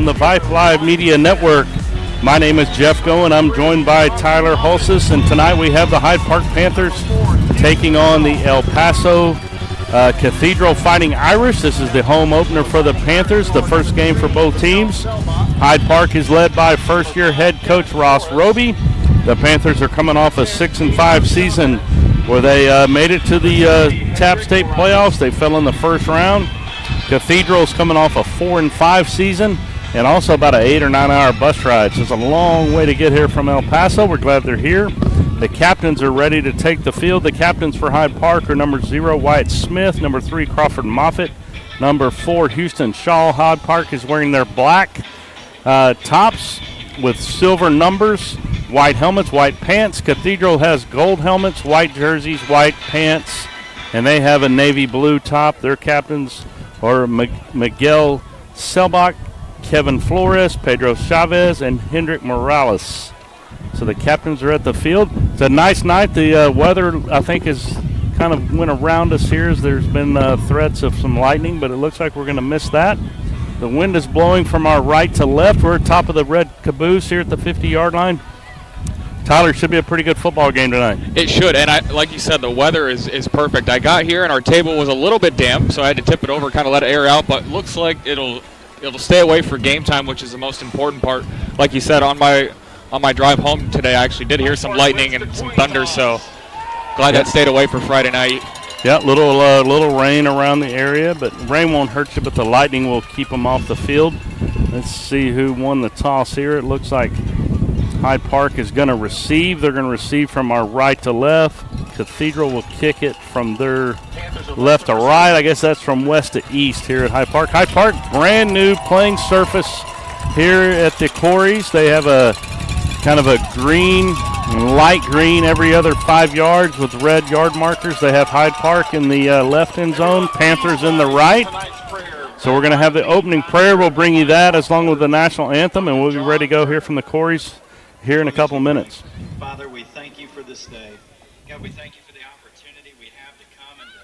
on the Vype Live Media Network. My name is Jeff Goen. I'm joined by Tyler Hulsis, and tonight we have the Hyde Park Panthers taking on the El Paso Cathedral Fighting Irish. This is the home opener for the Panthers, the first game for both teams. Hyde Park is led by first-year head coach Ross Roby. The Panthers are coming off a 6-5 season where they made it to the TAP State playoffs. They fell in the first round. Cathedral is coming off a 4-5 season and also about an 8 or 9 hour bus ride. So it's a long way to get here from El Paso. We're glad they're here. The captains are ready to take the field. The captains for Hyde Park are number 0, Wyatt Smith, number 3, Crawford Moffett, number 4, Houston Shaw. Hyde Park is wearing their black tops with silver numbers, white helmets, white pants. Cathedral has gold helmets, white jerseys, white pants, and they have a navy blue top. Their captains are Miguel Selbach, Kevin Flores, Pedro Chavez, and Hendrik Morales. So the captains are at the field. It's a nice night. The weather, I think, is kind of went around us here as there's been threats of some lightning, but it looks like we're going to miss that. The wind is blowing from our right to left. We're at top of the red caboose here at the 50-yard line. Tyler, should be a pretty good football game tonight. It should, and like you said, the weather is perfect. I got here and our table was a little bit damp, so I had to tip it over, kind of let it air out, but it looks like it'll stay away for game time, which is the most important part. Like you said, on my drive home today, I actually did hear some lightning and some thunder, so glad that stayed away for Friday night. Yeah, little rain around the area, but rain won't hurt you, but the lightning will keep them off the field. Let's see who won the toss here. It looks like Hyde Park is going to receive. They're going to receive from our right to left. Cathedral will kick it from their left to right. I guess that's from west to east here at Hyde Park. Hyde Park, brand new playing surface here at the Corys. They have a kind of a green, light green every other 5 yards with red yard markers. They have Hyde Park in the left end zone, Panthers in the right. So we're going to have the opening prayer. We'll bring you that as long with the national anthem, and we'll be ready to go here from the Corys here in a couple of minutes. Father, we thank you for this day. God, we thank you for the opportunity we have to come and to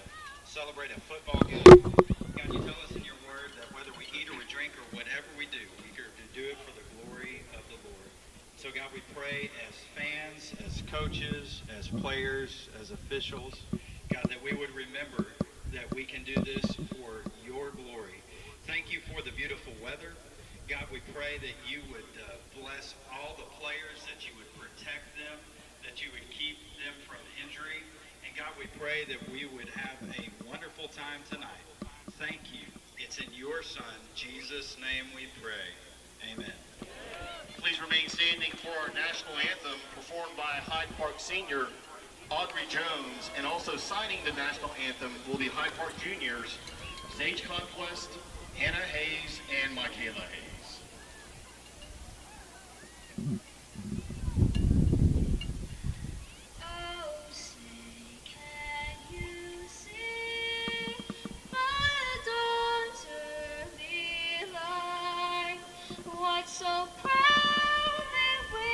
celebrate a football game. God, you tell us in your word that whether we eat or we drink or whatever we do, we are to do it for the glory of the Lord. So God, we pray as fans, as coaches, as players, as officials, God, that we would remember that we can do this for your glory. Thank you for the beautiful weather. God, we pray that you would bless all the players, that you would protect them, that you would keep them from injury. And God, we pray that we would have a wonderful time tonight. Thank you. It's in your Son, Jesus' name we pray. Amen. Please remain standing for our national anthem performed by Hyde Park senior Audrey Jones, and also signing the national anthem will be Hyde Park juniors Sage Conquest, Hannah Hayes, and Michaela Hayes. So proud that we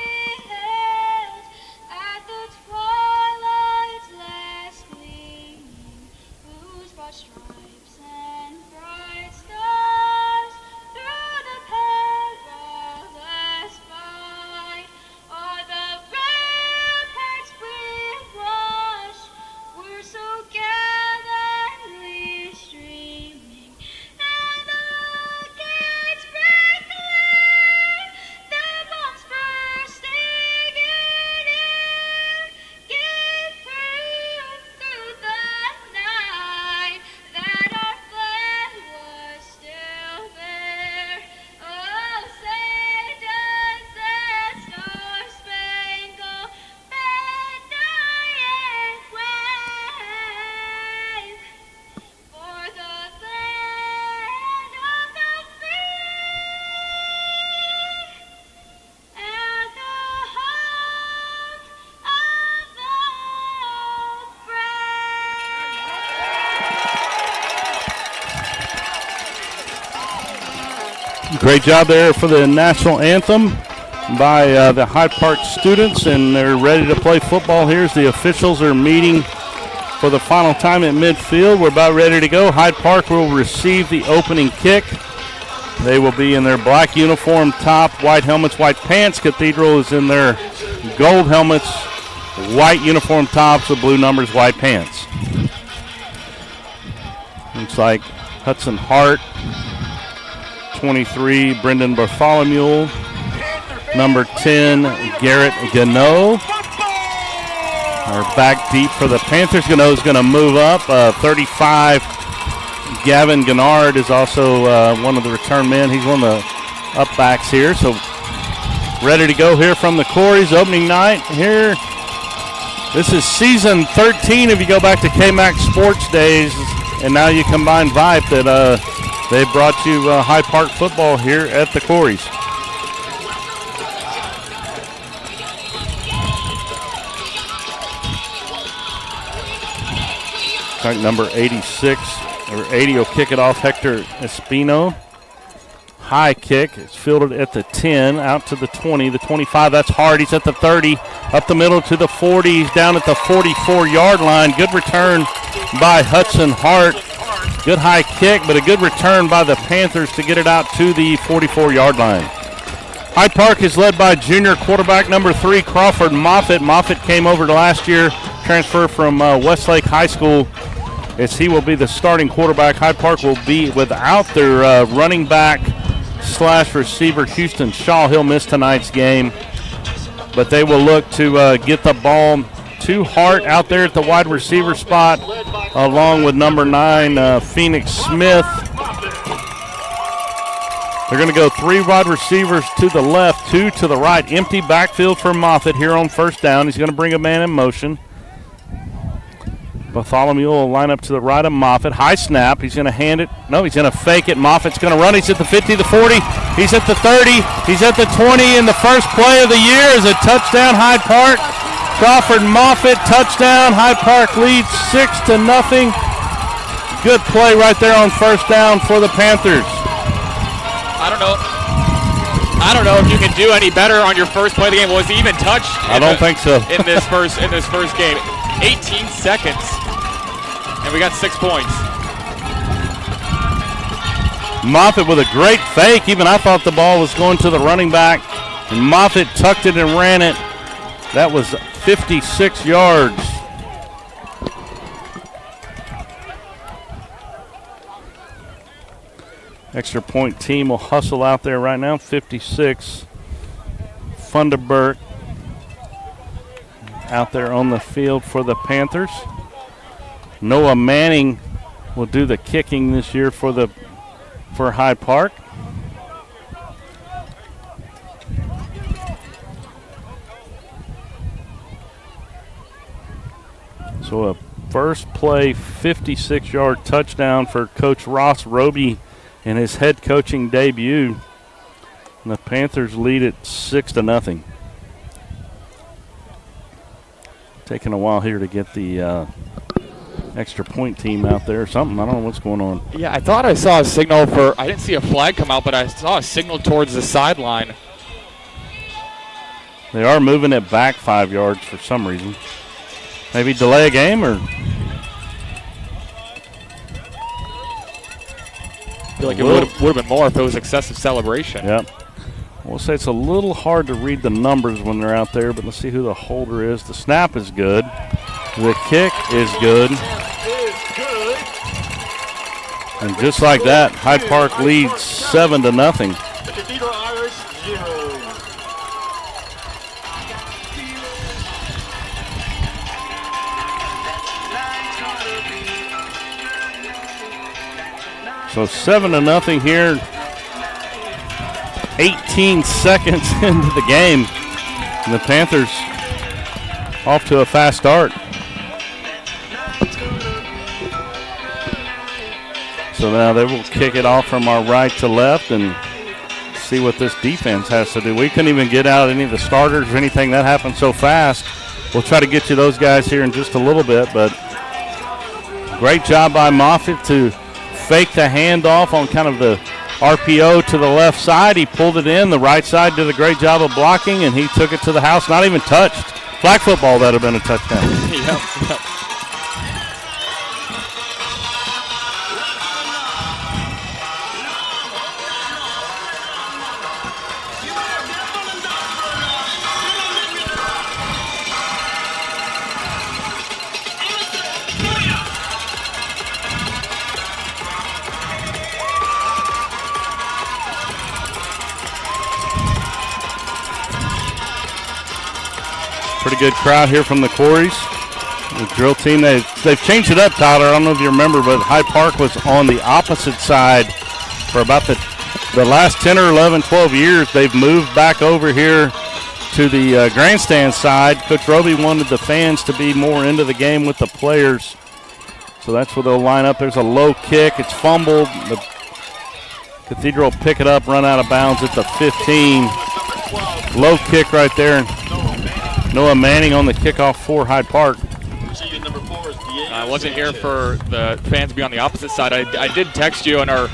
held at the twilight's last gleaming, whose broad stripes and bright stars through the perilous fight o'er the ramparts we rushed, were so gallantly streaming, and the gates break clear. The bombs bursting in air gave proof through the night that our flag was still there. Oh, say does that star-spangled banner yet wave for the land of the free and the home of the brave. Great job there for the national anthem by the Hyde Park students, and they're ready to play football. Here's the officials are meeting for the final time at midfield. We're about ready to go. Hyde Park will receive the opening kick. They will be in their black uniform top, white helmets, white pants. Cathedral is in their gold helmets, white uniform tops with blue numbers, white pants. Looks like Hudson Hart, 23, Brendan Bartholomew, number 10, Garrett Gano. Are back deep for the Panthers. Gano is going to move up. 35, Gavin Gennard is also one of the return men. He's one of the up backs here. So ready to go here from the Corys. Opening night here. This is season 13 if you go back to KMAC Sports Days. And now you combine Vype that they brought you Hyde Park football here at the Corys. Number 86 or 80 will kick it off. Hector Espino. High kick. It's fielded at the 10, out to the 20, the 25. That's hard. He's at the 30, up the middle to the 40. He's down at the 44-yard line. Good return by Hudson Hart. Good high kick, but a good return by the Panthers to get it out to the 44-yard line. Hyde Park is led by junior quarterback number 3, Crawford Moffett. Moffett came over to last year, transfer from Westlake High School, as he will be the starting quarterback. Hyde Park will be without their running back / receiver, Houston Shaw. He'll miss tonight's game, but they will look to get the ball to Hart out there at the wide receiver spot, along with number 9, Phoenix Smith. They're going to go 3 wide receivers to the left, 2 to the right. Empty backfield for Moffett here on first down. He's going to bring a man in motion. Bartholomew will line up to the right of Moffett. High snap. He's going to hand it. No, he's going to fake it. Moffitt's going to run. He's at the 50, the 40. He's at the 30. He's at the 20. And the first play of the year is a touchdown, Hyde Park. Crawford Moffett, touchdown. Hyde Park leads 6-0. Good play right there on first down for the Panthers. I don't know if you can do any better on your first play of the game. Was he even touched? I don't think so. in this first game. 18 seconds. And we got 6 points. Moffett with a great fake. Even I thought the ball was going to the running back. And Moffett tucked it and ran it. That was 56 yards. Extra point team will hustle out there right now. 56. Funderburk out there on the field for the Panthers. Noah Manning will do the kicking this year for Hyde Park. So a first play 56-yard touchdown for Coach Ross Roby in his head coaching debut. And the Panthers lead it 6-0. Taking a while here to get the extra point team out there or something. I don't know what's going on. Yeah, I thought I saw a signal for, I didn't see a flag come out, but I saw a signal towards the sideline. They are moving it back 5 yards for some reason. Maybe delay a game or? I feel like it would have been more if it was excessive celebration. Yep. We'll say it's a little hard to read the numbers when they're out there, but let's see who the holder is. The snap is good. The kick is good. And just like that, Hyde Park leads 7-0. The Cathedral Irish 0. So 7-0 here. 18 seconds into the game. And the Panthers off to a fast start. So now they will kick it off from our right to left and see what this defense has to do. We couldn't even get out any of the starters or anything. That happened so fast. We'll try to get you those guys here in just a little bit, but great job by Moffett to fake the handoff on kind of the RPO to the left side. He pulled it in. The right side did a great job of blocking, and he took it to the house. Not even touched. Flag football, that would have been a touchdown. Yep. Pretty good crowd here from the Quarries. The drill team, they've changed it up, Tyler. I don't know if you remember, but Hyde Park was on the opposite side for about the last 10 or 11, 12 years. They've moved back over here to the grandstand side. Coach Roby wanted the fans to be more into the game with the players. So that's where they'll line up. There's a low kick. It's fumbled. The Cathedral pick it up, run out of bounds at the 15. Low kick right there. Noah Manning on the kickoff for Hyde Park. I wasn't here for the fans to be on the opposite side. I did text you in our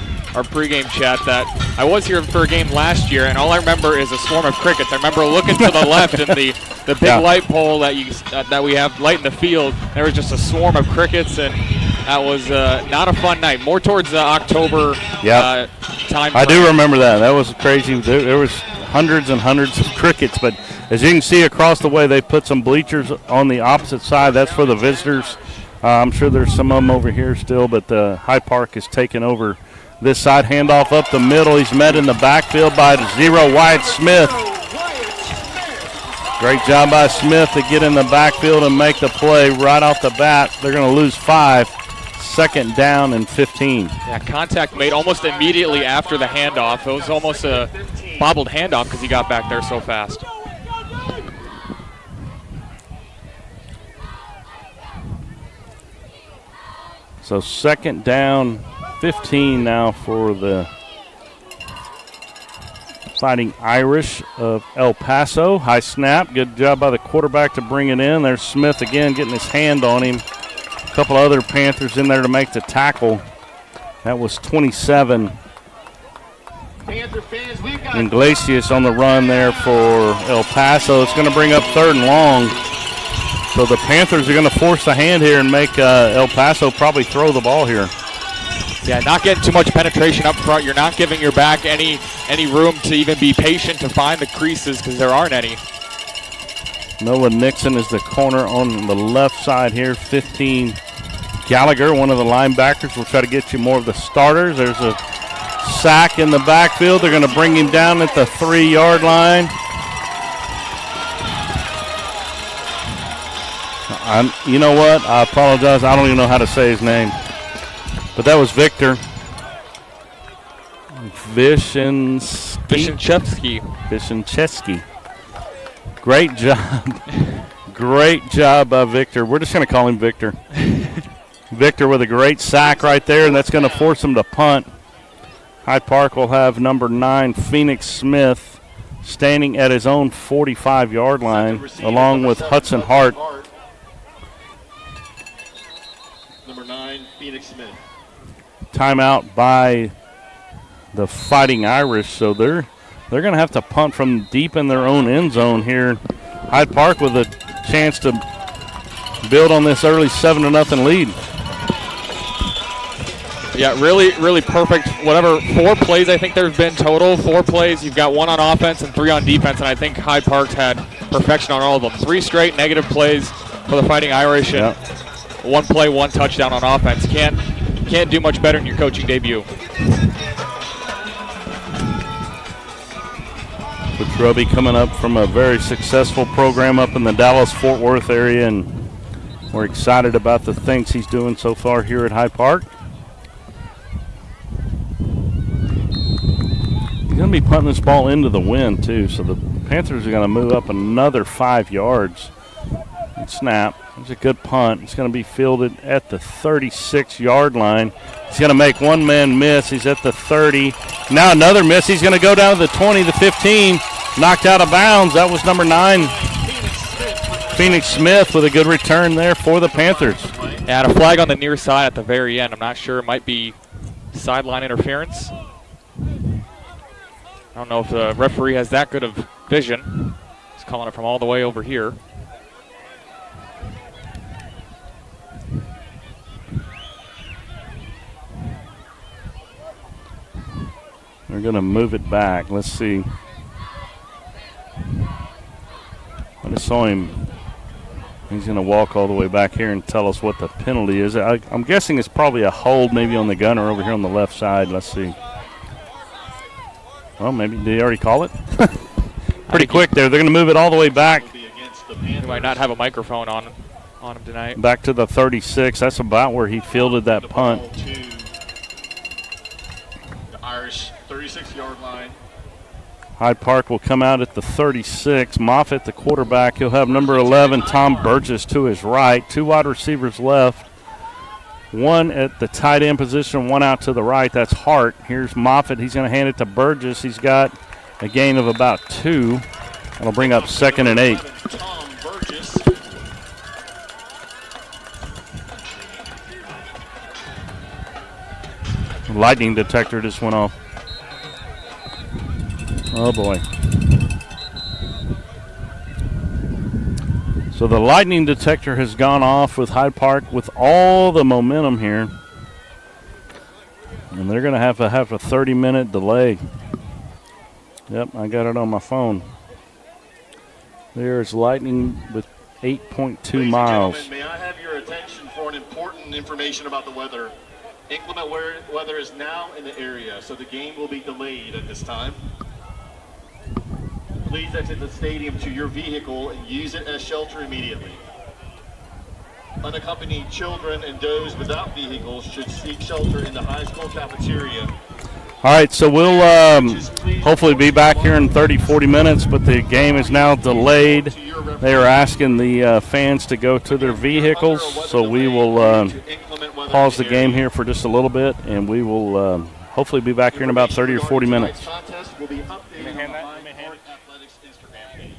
pregame chat that I was here for a game last year, and all I remember is a swarm of crickets. I remember looking to the left and the big light pole that we have light in the field. There was just a swarm of crickets, and that was not a fun night. More towards the October time. I do remember that. That was crazy. There was hundreds and hundreds of crickets, but as you can see across the way, they put some bleachers on the opposite side. That's for the visitors. I'm sure there's some of them over here still, but Hyde Park is taking over this side. Handoff up the middle. He's met in the backfield by Wyatt Smith. Great job by Smith to get in the backfield and make the play right off the bat. They're going to lose 5. Second down and 15. Yeah, contact made almost immediately after the handoff. It was almost a bobbled handoff because he got back there so fast. So second down, 15 now for the Fighting Irish of El Paso. High snap. Good job by the quarterback to bring it in. There's Smith again getting his hand on him. A couple other Panthers in there to make the tackle. That was 27. Iglesias on the run there for El Paso. It's going to bring up 3rd and long. So the Panthers are going to force the hand here and make El Paso probably throw the ball here. Yeah, not getting too much penetration up front. You're not giving your back any room to even be patient to find the creases because there aren't any. Noah Nixon is the corner on the left side here. 15. Gallagher, one of the linebackers, will try to get you more of the starters. There's a sack in the backfield. They're going to bring him down at the 3-yard line. You know what? I apologize. I don't even know how to say his name. But that was Victor. Vishenchevsky. Great job. Great job by Victor. We're just going to call him Victor. Victor with a great sack right there, and that's going to force him to punt. Hyde Park will have number 9, Phoenix Smith, standing at his own 45-yard line, along with Hudson Hart. Number 9, Phoenix Smith. Timeout by the Fighting Irish, so they're going to have to punt from deep in their own end zone here. Hyde Park with a chance to build on this early 7-0 lead. Yeah, really, really perfect. Whatever, 4 plays I think there have been total. 4 plays. You've got 1 on offense and 3 on defense, and I think Hyde Park's had perfection on all of them. 3 straight negative plays for the Fighting Irish, and 1 play, 1 touchdown on offense. Can't do much better in your coaching debut. Coach Roby coming up from a very successful program up in the Dallas-Fort Worth area, and we're excited about the things he's doing so far here at Hyde Park. He's going to be punting this ball into the wind, too, so the Panthers are going to move up another 5 yards. And snap. It's a good punt. It's going to be fielded at the 36-yard line. He's going to make one man miss. He's at the 30. Now another miss. He's going to go down to the 20, the 15. Knocked out of bounds. That was number 9, Phoenix Smith, with a good return there for the Panthers. And a flag on the near side at the very end. I'm not sure. It might be sideline interference. I don't know if the referee has that good of vision. He's calling it from all the way over here. They're going to move it back. Let's see. I just saw him. He's going to walk all the way back here and tell us what the penalty is. I'm guessing it's probably a hold maybe on the gunner over here on the left side. Let's see. Well, maybe. Did he already call it? Pretty quick there. They're going to move it all the way back. He might not have a microphone on him tonight. Back to the 36. That's about where he fielded that punt. To the Irish 36-yard line. Hyde Park will come out at the 36. Moffett, the quarterback. He'll have number 11, Tom Burgess, to his right. 2 wide receivers left. 1 at the tight end position, 1 out to the right. That's Hart. Here's Moffett. He's going to hand it to Burgess. He's got a gain of about 2. That'll bring up 2nd and 8. Tom Burgess. Lightning detector just went off. Oh, boy. So the lightning detector has gone off with Hyde Park with all the momentum here. And they're going to have a 30-minute delay. Yep, I got it on my phone. There's lightning with 8.2 miles. Ladies and gentlemen, may I have your attention for an important information about the weather? Inclement weather is now in the area, so the game will be delayed at this time. Please exit the stadium to your vehicle and use it as shelter immediately. Unaccompanied children and those without vehicles should seek shelter in the high school cafeteria. All right, so we'll hopefully be back here in 30, 40 minutes, but the game is now delayed. They are asking the fans to go to their vehicles, so we will pause the game here for just a little bit, and we will hopefully be back here in about 30 or 40 minutes. Contest will be updated on the Hyde Park Athletics Instagram page.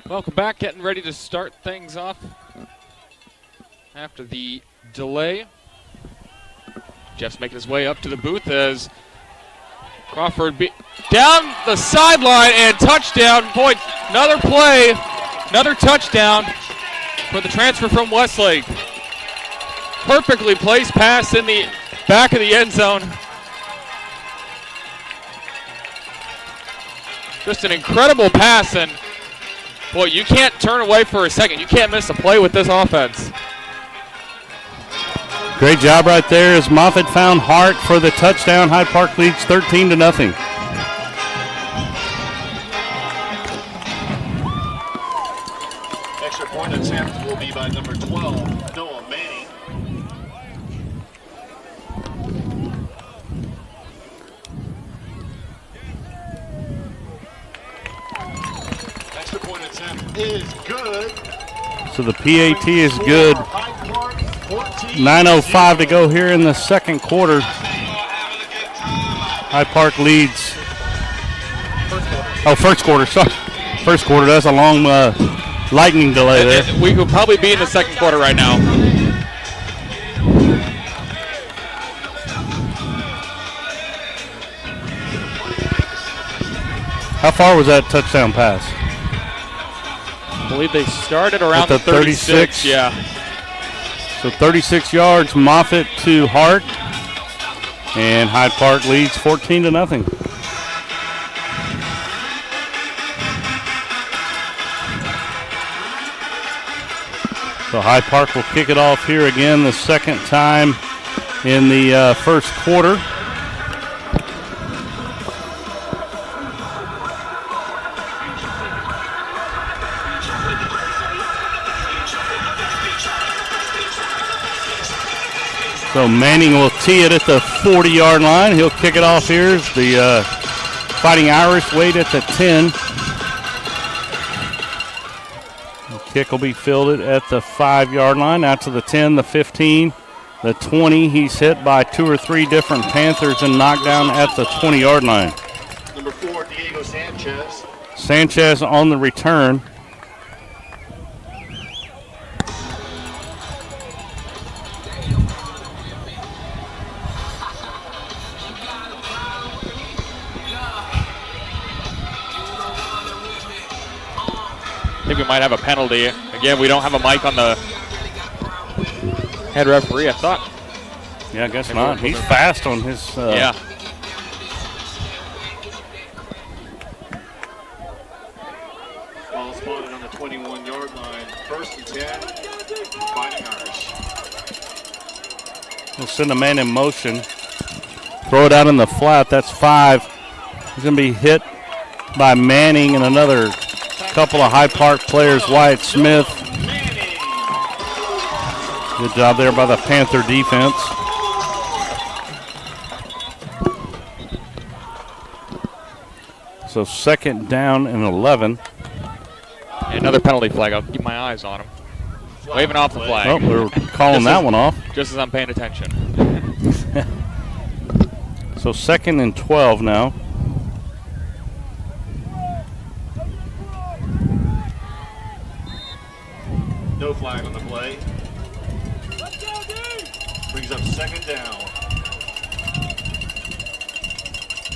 Welcome back. Getting ready to start things off after the delay. Jeff's making his way up to the booth as Crawford down the sideline and touchdown. Boy, another play, another touchdown for the transfer from Westlake. Perfectly placed pass in the back of the end zone. Just an incredible pass, and boy, you can't turn away for a second. You can't miss a play with this offense. Great job right there as Moffett found Hart for the touchdown. Hyde Park leads 13-0. Extra point attempt will be by number 12, Noah Manning. Extra point attempt is good. So the PAT is good. 9:05 to go here in the second quarter. Hyde Park leads. Oh, first quarter. Sorry. First quarter. That's a long lightning delay there. We could probably be in the second quarter right now. How far was that touchdown pass? I believe they started around At the the 36. 36. Yeah. So 36 yards, Moffett to Hart. And Hyde Park leads 14-0. So Hyde Park will kick it off here again the second time in the first quarter. So Manning will tee it at the 40-yard line. He'll kick it off here. The Fighting Irish wait at the 10. The kick will be fielded at the 5-yard line. Out to the 10, the 15, the 20. He's hit by 2 or 3 different Panthers and knocked down at the 20-yard line. Number 4, Diego Sanchez. Sanchez on the return. I think we might have a penalty. Again, we don't have a mic on the head referee, I thought. Yeah, I guess not. He's fast on his... yeah. Ball spotted on the 21-yard line. 1st and 10. Fighting Irish. We'll send a man in motion. Throw it out in the flat. That's 5. He's going to be hit by Manning and another couple of Hyde Park players, Wyatt Smith. Good job there by the Panther defense. So second down and 11. Another penalty flag. I'll keep my eyes on him. Waving off the flag. Oh, we're calling that one off. Just as I'm paying attention. So second and 12 now. No flag on the play. Brings up second down.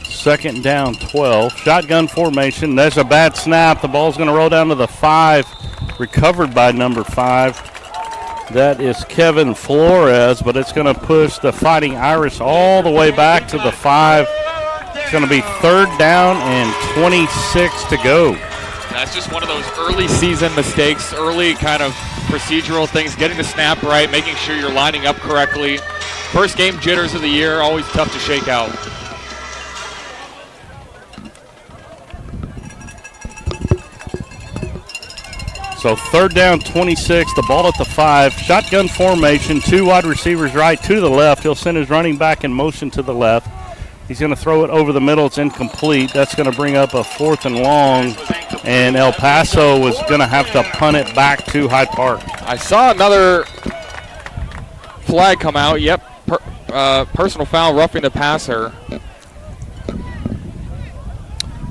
Second down, 12. Shotgun formation. There's a bad snap. The ball's going to roll down to the 5. Recovered by number 5. That is Kevin Flores, but it's going to push the Fighting Irish all the way back to the 5. It's going to be third down and 26 to go. That's just one of those early season mistakes, early kind of procedural things, getting the snap right, making sure you're lining up correctly. First game jitters of the year, always tough to shake out. So third down, 26, the ball at the 5. Shotgun formation, 2 wide receivers right, 2 to the left. He'll send his running back in motion to the left. He's going to throw it over the middle. It's incomplete. That's going to bring up a 4th and long, and El Paso was going to have to punt it back to Hyde Park. I saw another flag come out. Yep, personal foul, roughing the passer.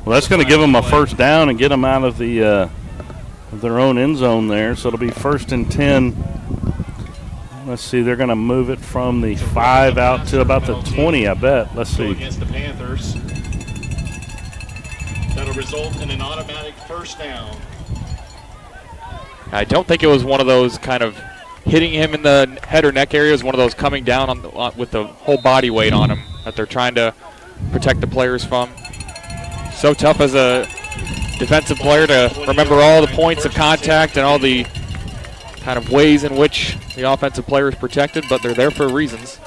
Well, that's going to give him a first down and get him out of the of their own end zone there, so it'll be 1st and 10. Let's see, they're going to move it from the 5 out to about the 20, I bet. Let's see. Against the Panthers. That'll result in an automatic first down. I don't think it was one of those kind of hitting him in the head or neck area. It was one of those coming down with the whole body weight on him that they're trying to protect the players from. So tough as a defensive player to remember all the points of contact and all the kind of ways in which the offensive player is protected, but they're there for reasons.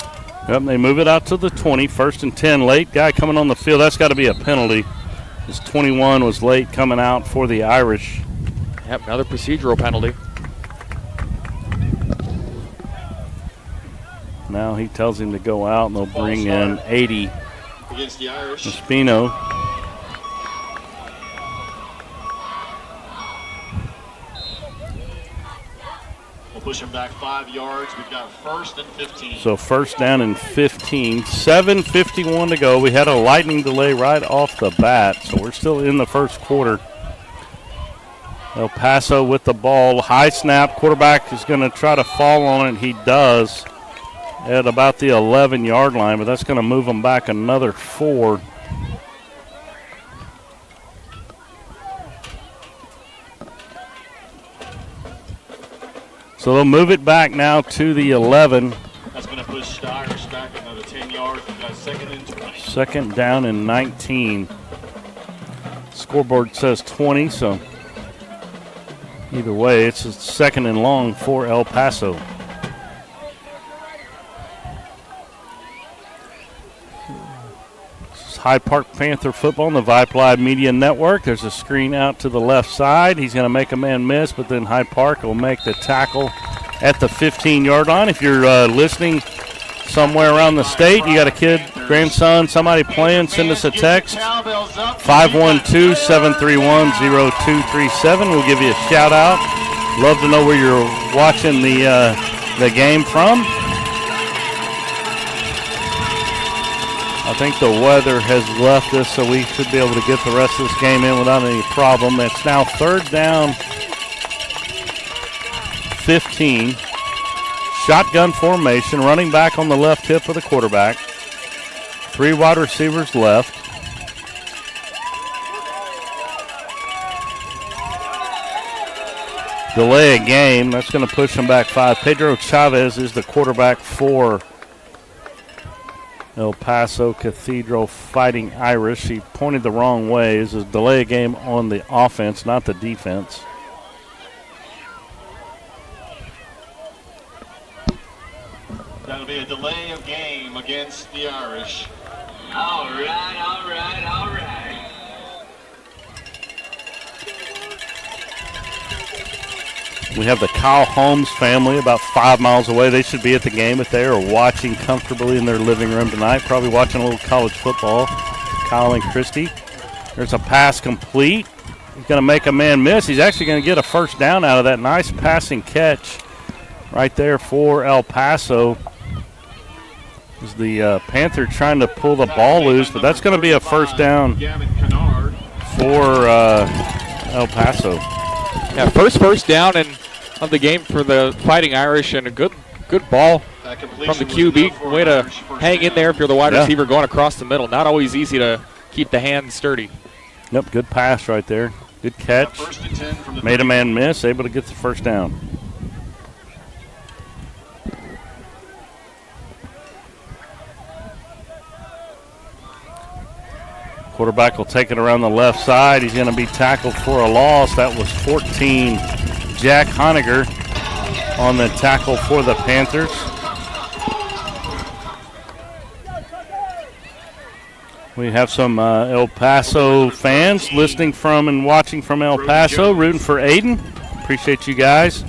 Yep, they move it out to the 20, 1st and 10. Late guy coming on the field. That's got to be a penalty. His 21 was late coming out for the Irish. Yep, another procedural penalty. Now he tells him to go out, and they'll bring in 80. Against the Irish. Espino. We'll push him back 5 yards. We've got 1st and 15. So 1st down and 15. 7:51 to go. We had a lightning delay right off the bat, so we're still in the first quarter. El Paso with the ball. High snap. Quarterback is going to try to fall on it. He does at about the 11-yard line, but that's going to move them back another 4. So they'll move it back now to the 11. That's going to push the Irish back another 10 yards. We've got 2nd and 20. 2nd down and 19. Scoreboard says 20, so either way, it's a 2nd and long for El Paso. This is Hyde Park Panther football on the Vype Live Media Network. There's a screen out to the left side. He's going to make a man miss, but then Hyde Park will make the tackle at the 15-yard line. If you're listening somewhere around the state, you got a kid, grandson, somebody playing, send us a text. 512-731-0237. We'll give you a shout out. Love to know where you're watching the game from. I think the weather has left us, so we should be able to get the rest of this game in without any problem. It's now 3rd down, 15. Shotgun formation, running back on the left hip of the quarterback. 3 wide receivers left. Delay a game. That's going to push them back 5. Pedro Chavez is the quarterback for El Paso Cathedral Fighting Irish. He pointed the wrong way. It's a delay a game on the offense, not the defense. That'll be a delay of game against the Irish. All right. We have the Kyle Holmes family about 5 miles away. They should be at the game, but they are watching comfortably in their living room tonight, probably watching a little college football. Kyle and Christy. There's a pass complete. He's going to make a man miss. He's actually going to get a 1st down out of that. Nice passing catch right there for El Paso. Is the Panther trying to pull the ball loose, but that's going to be a 1st down for El Paso. Yeah, first down of the game for the Fighting Irish, and a good ball from the QB. Way to hang in there if you're the wide receiver going across the middle. Not always easy to keep the hands sturdy. Yep, good pass right there. Good catch. Made a man miss, able to get the 1st down. Quarterback will take it around the left side. He's going to be tackled for a loss. That was 14. Jack Honegger on the tackle for the Panthers. We have some El Paso fans listening from and watching from El Paso, rooting for Aiden. Appreciate you guys.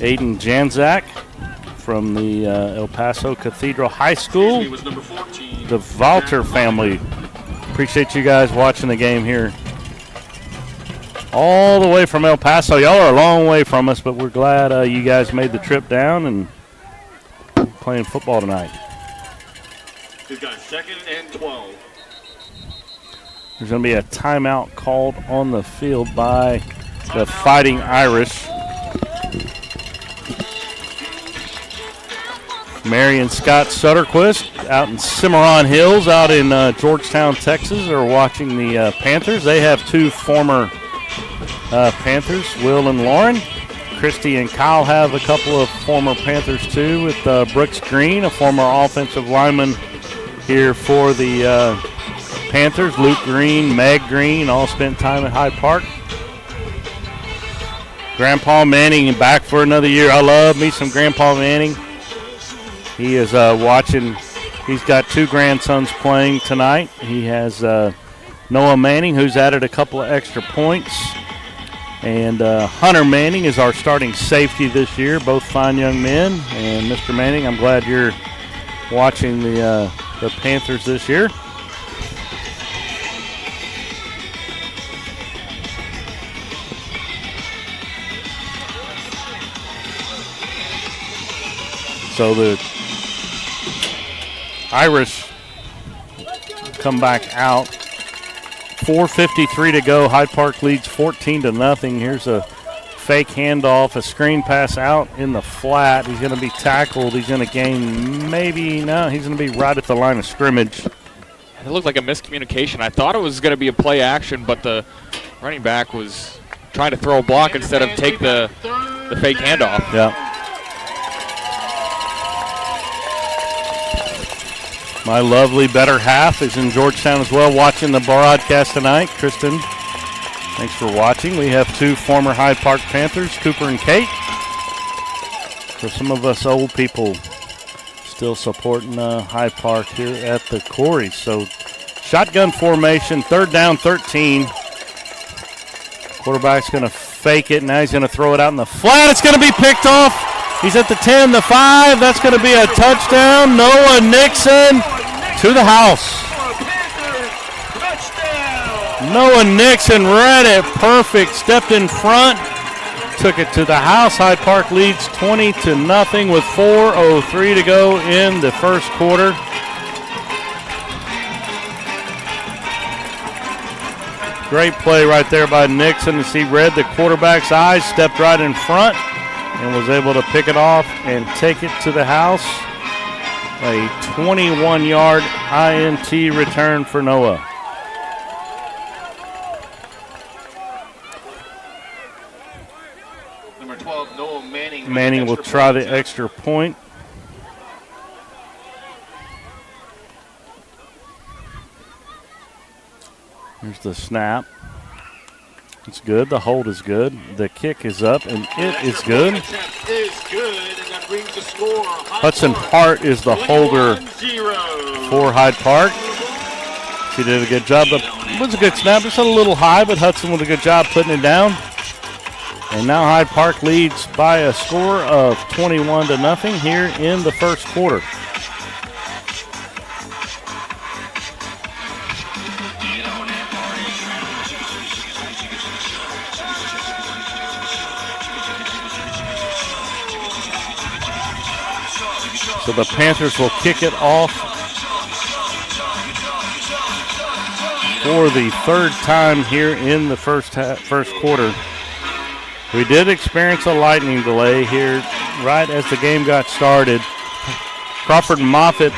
Aiden Janzak from the El Paso Cathedral High School. The Valter family. Appreciate you guys watching the game here. All the way from El Paso. Y'all are a long way from us, but we're glad you guys made the trip down and playing football tonight. We've got 2nd and 12. There's going to be a timeout called on the field by the Fighting Irish. Marion Scott Sutterquist out in Cimarron Hills out in Georgetown, Texas are watching the Panthers. They have two former Panthers, Will and Lauren. Christy and Kyle have a couple of former Panthers too, with Brooks Green, a former offensive lineman here for the Panthers. Luke Green, Meg Green, all spent time at Hyde Park. Grandpa Manning back for another year. I love me some Grandpa Manning. He is watching. He's got two grandsons playing tonight. He has Noah Manning, who's added a couple of extra points. And Hunter Manning is our starting safety this year, both fine young men. And Mr. Manning, I'm glad you're watching the Panthers this year. So the Irish come back out. 4:53 to go. Hyde Park leads 14-0. Here's a fake handoff, a screen pass out in the flat. He's going to be tackled. He's going to gain he's going to be right at the line of scrimmage. It looked like a miscommunication. I thought it was going to be a play action, but the running back was trying to throw a block instead of take the fake handoff. Yeah. My lovely better half is in Georgetown as well, watching the broadcast tonight. Kristen, thanks for watching. We have two former Hyde Park Panthers, Cooper and Kate. For some of us old people still supporting Hyde Park here at the Corey. So shotgun formation, 3rd down, 13. Quarterback's going to fake it. Now he's going to throw it out in the flat. It's going to be picked off. He's at the 10, the 5. That's going to be a touchdown. Noah Nixon to the house. Noah Nixon read it perfect. Stepped in front. Took it to the house. Hyde Park leads 20-0 with 4:03 to go in the first quarter. Great play right there by Nixon as he read the quarterback's eyes, stepped right in front, and was able to pick it off and take it to the house. A 21-yard INT return for Noah. Number 12, Noah Manning. Manning will try the extra point. Here's the snap. It's good. The hold is good. The kick is up, and it is good. Hudson Hart is the holder for Hyde Park. She did a good job. It was a good snap. It's a little high, but Hudson did a good job putting it down. And now Hyde Park leads by a score of 21-0 here in the first quarter. So the Panthers will kick it off for the 3rd time here in the first quarter. We did experience a lightning delay here right as the game got started. Crawford Moffett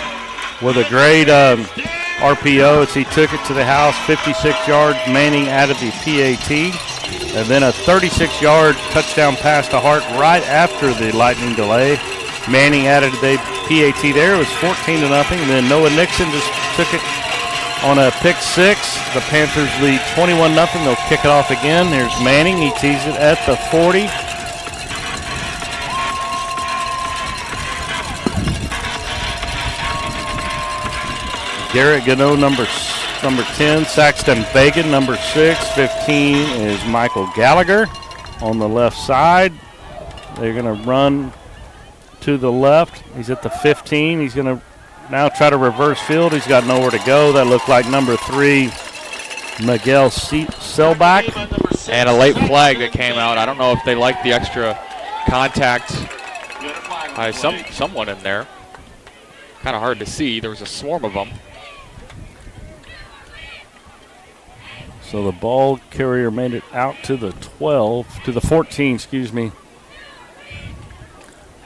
with a great RPO as he took it to the house, 56 yards. Manning added the PAT. And then a 36-yard touchdown pass to Hart right after the lightning delay. Manning added the PAT there. It was 14-0. And then Noah Nixon just took it on a pick six. The Panthers lead 21-0. They'll kick it off again. There's Manning. He tees it at the 40. Garrett Gano, number 10. Saxton Bagan, number 6. 15 is Michael Gallagher on the left side. They're going to run to the left. He's at the 15. He's going to now try to reverse field. He's got nowhere to go. That looked like number 3, Miguel Selbach. And a late flag that came out. I don't know if they liked the extra contact by someone in there. Kind of hard to see. There was a swarm of them. So the ball carrier made it out to the 12, to the 14, excuse me.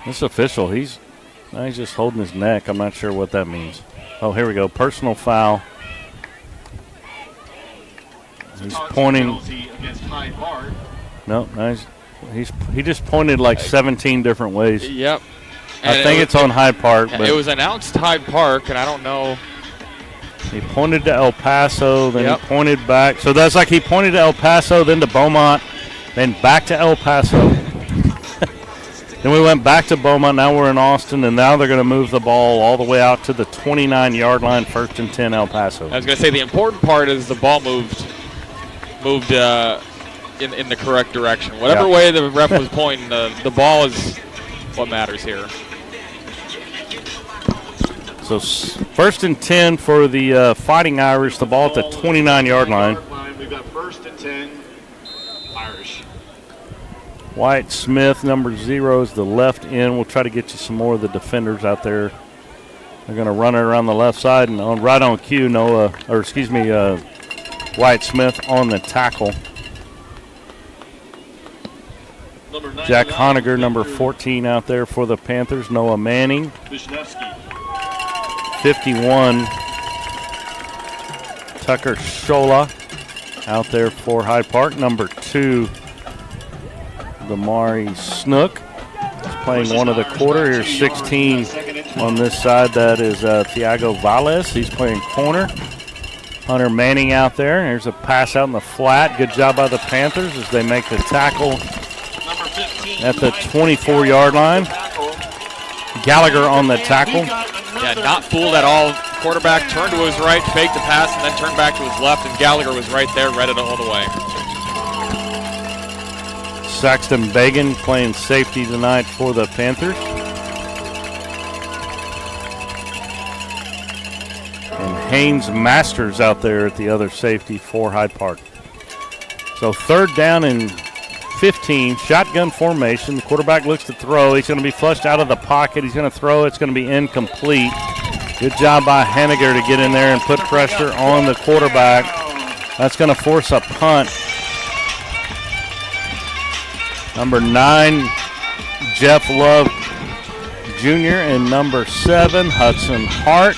This official, he's just holding his neck. I'm not sure what that means. Oh, here we go. Personal foul. He's pointing. Against Hyde Park. No, he just pointed like 17 different ways. Yep. I think it's on Hyde Park. But it was announced Hyde Park, and I don't know. He pointed to El Paso, then Yep. he pointed back. So that's like he pointed to El Paso, then to Beaumont, then back to El Paso. Then we went back to Beaumont. Now we're in Austin, and now they're going to move the ball all the way out to the 29-yard line, 1st and 10, El Paso. I was going to say the important part is the ball moved in the correct direction. Whatever way the ref was pointing, the ball is what matters here. So 1st and 10 for the Fighting Irish, the ball at the 29-yard line. We've got 1st and 10, Irish. White Smith, number 0, is the left end. We'll try to get you some more of the defenders out there. They're going to run it around the left side, and right on cue, White Smith on the tackle. Jack Honiger, number 14, out there for the Panthers. Noah Manning. 51, Tucker Shola out there for Hyde Park. Number 2, Damari Snook is playing one of the quarter. Here's 16 on this side. That is Thiago Valles. He's playing corner. Hunter Manning out there. Here's a pass out in the flat. Good job by the Panthers as they make the tackle at the 24-yard line. Gallagher on the tackle. Yeah, not fooled at all. Quarterback turned to his right, faked the pass, and then turned back to his left, and Gallagher was right there, read it all the way. Saxton Bagan playing safety tonight for the Panthers. And Haynes Masters out there at the other safety for Hyde Park. So 3rd down and 15, shotgun formation. The quarterback looks to throw. He's going to be flushed out of the pocket. He's going to throw. It's going to be incomplete. Good job by Henniger to get in there and put pressure on the quarterback. That's going to force a punt. Number 9, Jeff Love Jr. and number 7, Hudson Hart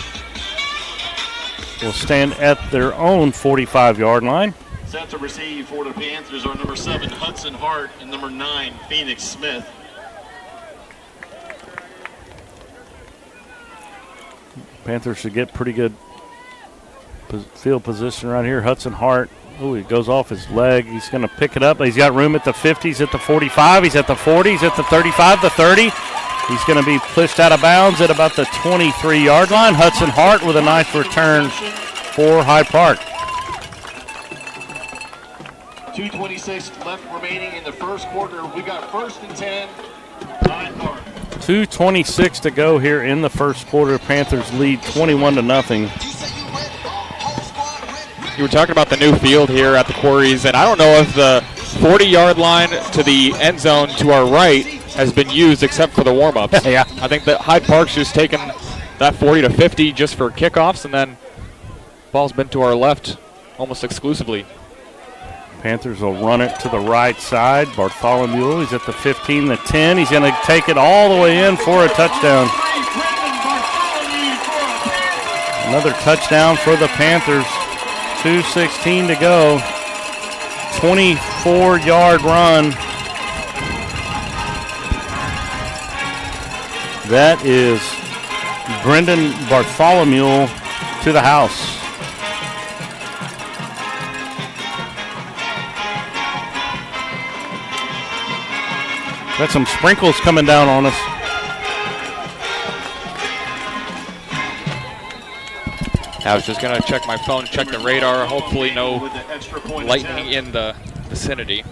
will stand at their own 45-yard line. Set to receive for the Panthers are number 7, Hudson Hart, and number 9, Phoenix Smith. Panthers should get pretty good field position right here. Hudson Hart, he goes off his leg. He's going to pick it up. He's got room at the 50. He's at the 45. He's at the 40. He's at the 35, the 30. He's going to be pushed out of bounds at about the 23-yard line. Hudson Hart with a nice return for Hyde Park. 2:26 left remaining in the first quarter. We got 1st and 10, Hyde Park. 2:26 to go here in the first quarter. Panthers lead 21-0. You were talking about the new field here at the Quarries, and I don't know if the 40-yard line to the end zone to our right has been used except for the warm-ups. Yeah. I think that Hyde Park's just taken that 40 to 50 just for kickoffs, and then ball's been to our left almost exclusively. Panthers will run it to the right side. Bartholomew, he's at the 15, the 10. He's going to take it all the way in for a touchdown. Another touchdown for the Panthers. 2:16 to go. 24-yard run. That is Brendan Bartholomew to the house. Got some sprinkles coming down on us. I was just going to check my phone, check the radar. Hopefully no lightning in the vicinity.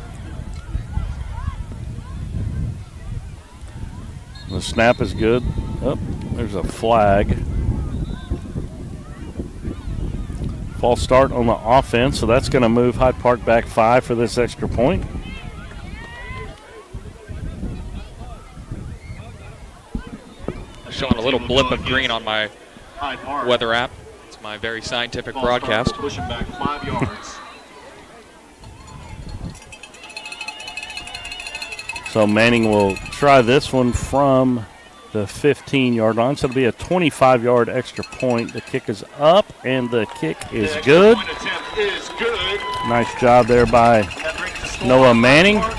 The snap is good. Oh, there's a flag. False start on the offense, so that's going to move Hyde Park back 5 for this extra point. Showing a little blip of green on my weather app. It's my very scientific broadcast. Pushing back 5 yards. So Manning will try this one from the 15-yard line. So it'll be a 25-yard extra point. The kick is up, and the kick is good. Is good. Nice job there by That brings the score Noah Manning. 28-0.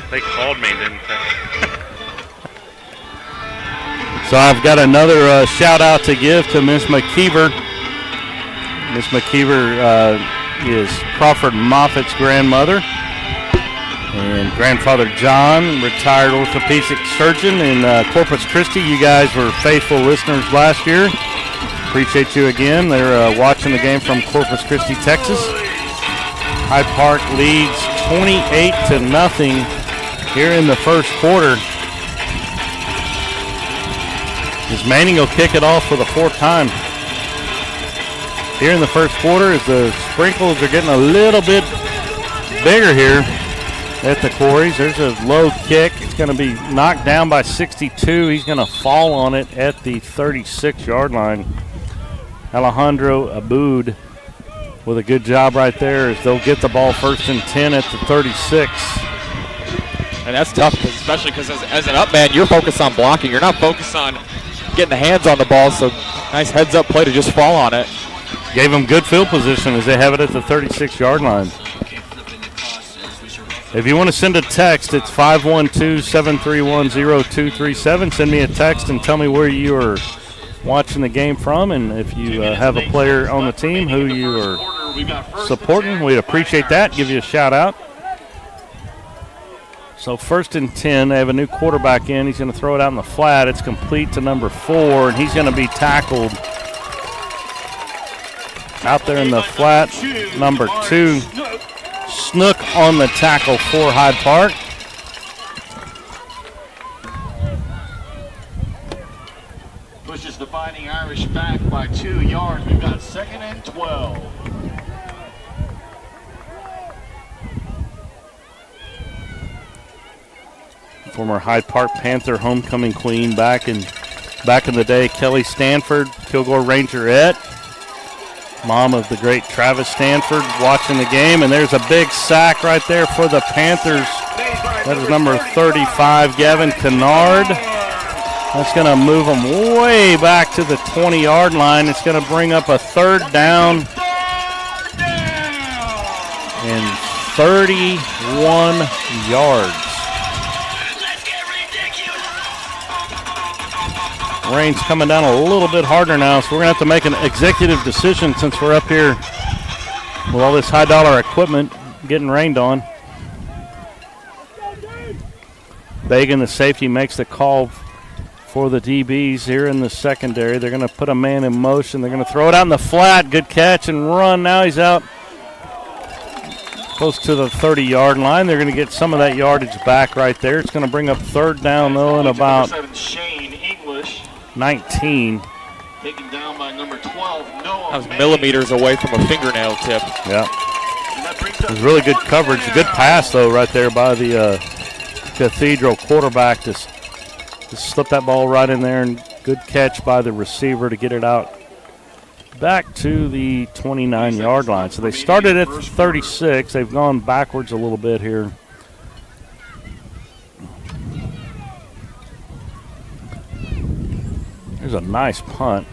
They called me, didn't they? So I've got another shout out to give to Miss McKeever. Miss McKeever is Crawford Moffett's grandmother. And grandfather John, retired orthopedic surgeon in Corpus Christi. You guys were faithful listeners last year. Appreciate you again. They're watching the game from Corpus Christi, Texas. Hyde Park leads 28-0 here in the first quarter. As Manning will kick it off for the fourth time here in the first quarter, as the sprinkles are getting a little bit bigger here at the quarries. There's a low kick. It's going to be knocked down by 62. He's going to fall on it at the 36-yard line. Alejandro Aboud with a good job right there, as they'll get the ball 1st and 10 at the 36. And that's tough, especially because as an up man, you're focused on blocking. You're not focused on getting the hands on the ball, so nice heads-up play to just fall on it. Gave them good field position as they have it at the 36-yard line. If you want to send a text, it's 512-731-0237. Send me a text and tell me where you are watching the game from, and if you have a player on the team who you are supporting, we'd appreciate that. Give you a shout-out. So 1st and 10, they have a new quarterback in. He's going to throw it out in the flat. It's complete to number 4, and he's going to be tackled out there in the flat. Number 2, Snook on the tackle for Hyde Park. Pushes the Fighting Irish back by 2 yards. We've got 2nd and 12. Former Hyde Park Panther homecoming queen back in the day, Kelly Stanford, Kilgore Rangerette, mom of the great Travis Stanford, watching the game. And there's a big sack right there for the Panthers. That is number 35, Gavin Kennard. That's going to move them way back to the 20-yard line. It's going to bring up a 3rd down and 31 yards. Rain's coming down a little bit harder now, so we're going to have to make an executive decision since we're up here with all this high-dollar equipment getting rained on. Bagan, the safety, makes the call for the DBs here in the secondary. They're going to put a man in motion. They're going to throw it out in the flat. Good catch and run. Now he's out close to the 30-yard line. They're going to get some of that yardage back right there. It's going to bring up 3rd down, though, in about 19. Taken down by number 12, Noah. That was millimeters away from a fingernail tip. Yeah. It was really good coverage. A good pass, though, right there by the Cathedral quarterback to slip that ball right in there, and good catch by the receiver to get it out back to the 29-yard line. So they started at 36. They've gone backwards a little bit here. There's a nice punt.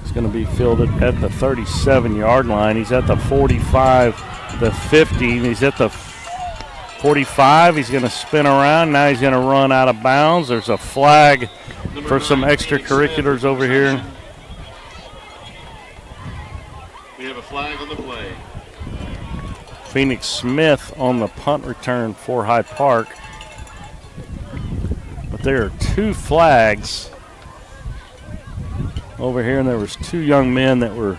It's going to be fielded at the 37-yard line. He's at the 45, the 50. He's at the 45. He's going to spin around. Now he's going to run out of bounds. There's a flag for some extracurriculars over here. We have a flag on the play. Phoenix Smith on the punt return for Hyde Park. But there are 2 flags over here, and there was 2 young men that were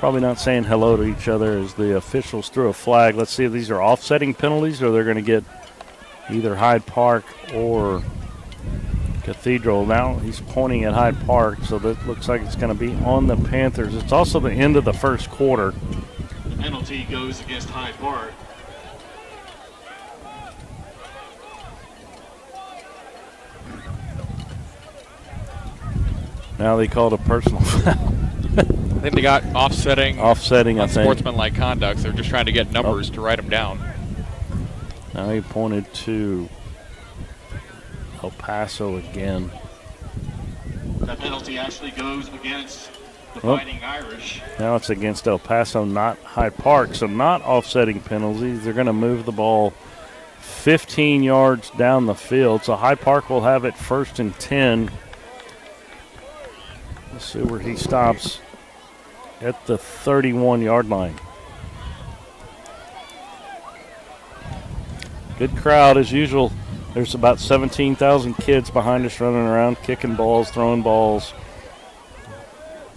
probably not saying hello to each other as the officials threw a flag. Let's see if these are offsetting penalties or they're going to get either Hyde Park or Cathedral. Now he's pointing at Hyde Park, so that looks like it's going to be on the Panthers. It's also the end of the first quarter. The penalty goes against Hyde Park. Now they called a personal foul. I think they got offsetting, I think. sportsmanlike conduct. They're just trying to get numbers to write them down. Now he pointed to El Paso again. That penalty actually goes against the Fighting Irish. Now it's against El Paso, not Hyde Park, so not offsetting penalties. They're going to move the ball 15 yards down the field, so Hyde Park will have it 1st and 10. Let's see where he stops at the 31-yard line. Good crowd as usual. There's about 17,000 kids behind us running around, kicking balls, throwing balls.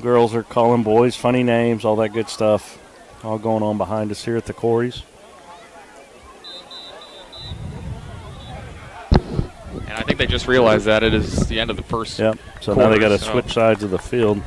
Girls are calling boys funny names, all that good stuff. All going on behind us here at the Corys. And I think they just realized that it is the end of the first. Yep. So quarter, now they got to switch sides of the field.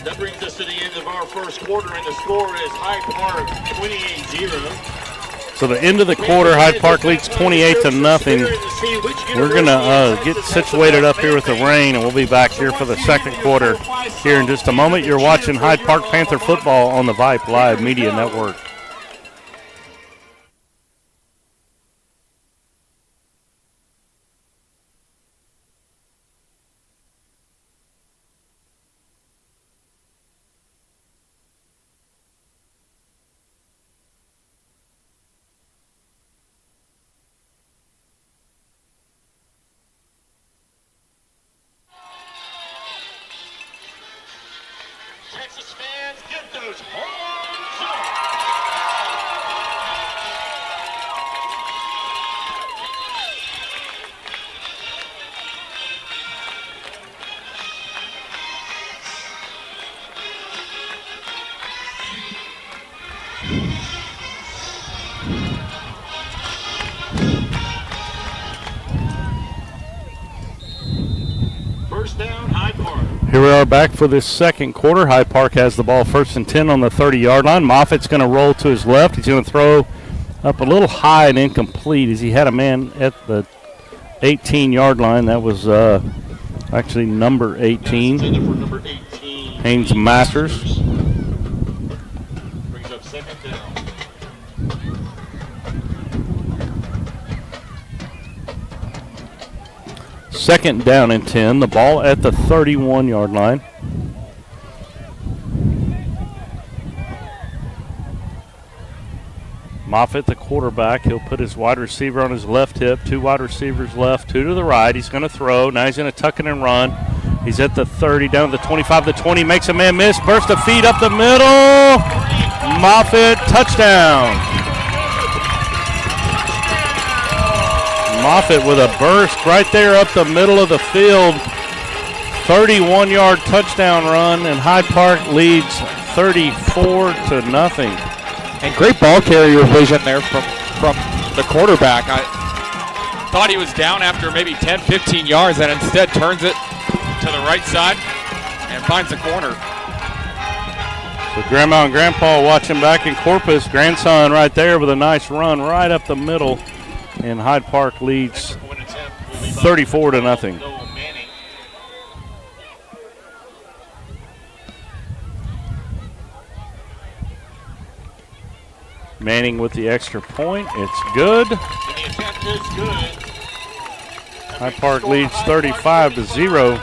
That brings us to the end of our first quarter, and the score is Hyde Park 28-0. So the end of the quarter, Hyde Park leads 28-0. We're going to get situated up here with the rain, and we'll be back here for the second quarter here in just a moment. You're watching Hyde Park Panther football on the Vype Live Media Network. Texas fans, get those horns up! First down, Hyde Park. Here we are back for this second quarter. Hyde Park has the ball 1st and 10 on the 30-yard line. Moffitt's going to roll to his left. He's going to throw up a little high and incomplete as he had a man at the 18-yard line. That was actually number 18, Haynes Masters. Brings up second down. Second down and 10. The ball at the 31-yard line. Moffett, the quarterback, he'll put his wide receiver on his left hip. 2 wide receivers left, 2 to the right. He's going to throw. Now he's going to tuck it and run. He's at the 30, down to the 25, the 20. Makes a man miss. Burst of feet up the middle. Moffett, touchdown. Moffett with a burst right there up the middle of the field. 31-yard touchdown run, and Hyde Park leads 34-0. And great ball carrier vision there from the quarterback. I thought he was down after maybe 10, 15 yards, and instead turns it to the right side and finds the corner. So Grandma and Grandpa watching back in Corpus. Grandson right there with a nice run right up the middle. And Hyde Park leads 34-0. Manning with the extra point. It's good. Hyde Park leads 35-0.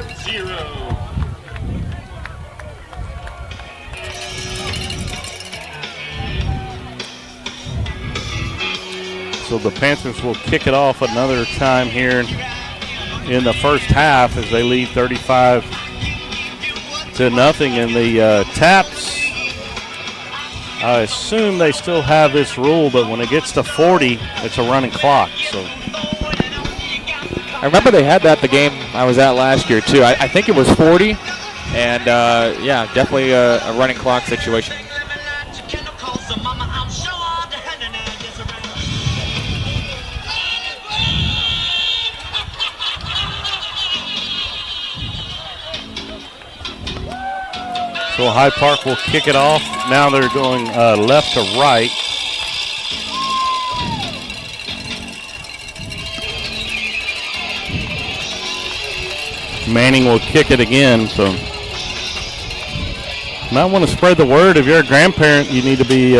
So the Panthers will kick it off another time here in the first half as they lead 35-0. And the Taps, I assume they still have this rule, but when it gets to 40, it's a running clock. So I remember they had that the game I was at last year too. I think it was 40, and yeah, definitely a running clock situation. So Hyde Park will kick it off. Now they're going left to right. Manning will kick it again. So you might want to spread the word. If you're a grandparent, you need to be